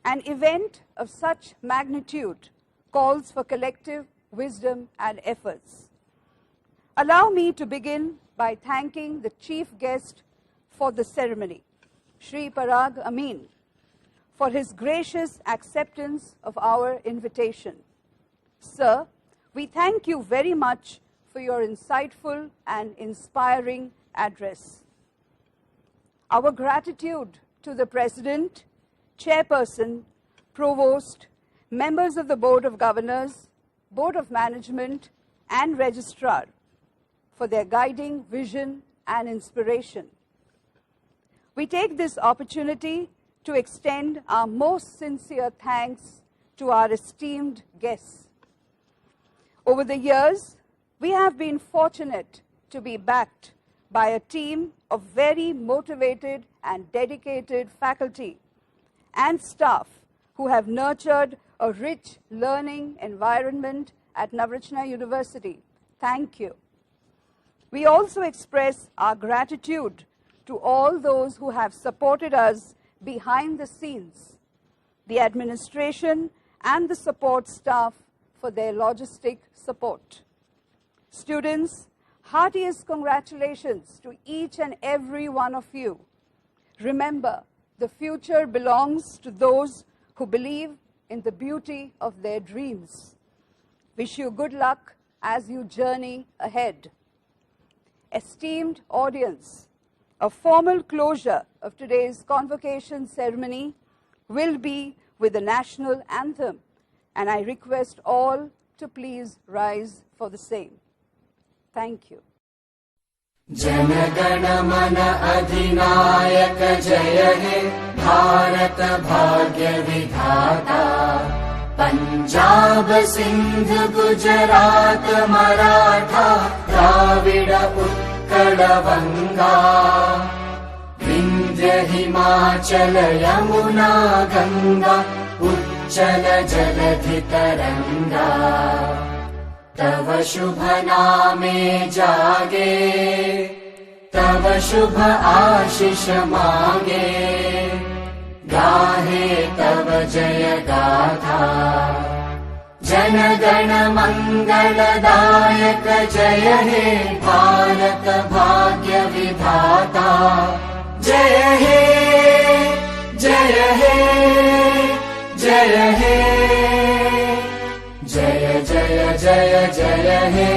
An event of such magnitude calls for collective wisdom and efforts. Allow me to begin by thanking the chief guest for the ceremony, Shri Parag Amin, for his gracious acceptance of our invitation. Sir, we thank you very much for your insightful and inspiring address. Our gratitude to the President, Chairperson, Provost, members of the Board of Governors, Board of Management, and Registrar for their guiding vision and inspiration. We take this opportunity to extend our most sincere thanks to our esteemed guests. Over the years, we have been fortunate to be backed by a team of very motivated and dedicated faculty and staff who have nurtured a rich learning environment at Navrachna University. Thank you. We also express our gratitude to all those who have supported us behind the scenes, the administration and the support staff for their logistic support. Students, heartiest congratulations to each and every one of you. Remember, the future belongs to those who believe in the beauty of their dreams. Wish you good luck as you journey ahead. Esteemed audience, a formal closure of today's convocation ceremony will be with the national anthem, and I request all to please rise for the same. Thank you. जनगण मन अधिनायक जय हे भारत भाग्य विधाता पंजाब सिंध गुजरात मराठा द्राविड उत्कल बंगा विंध्य हिमाचल यमुना गंगा उच्चल जलधि तरंगा तव शुभ नामे जागे, तव शुभ आशीष मागे, गाहे तव जय गाथा। जन गण मंगलदायक जय हे भारत भाग्य विधाता। जय हे जय हे जय हे, जय जय जय जय हे।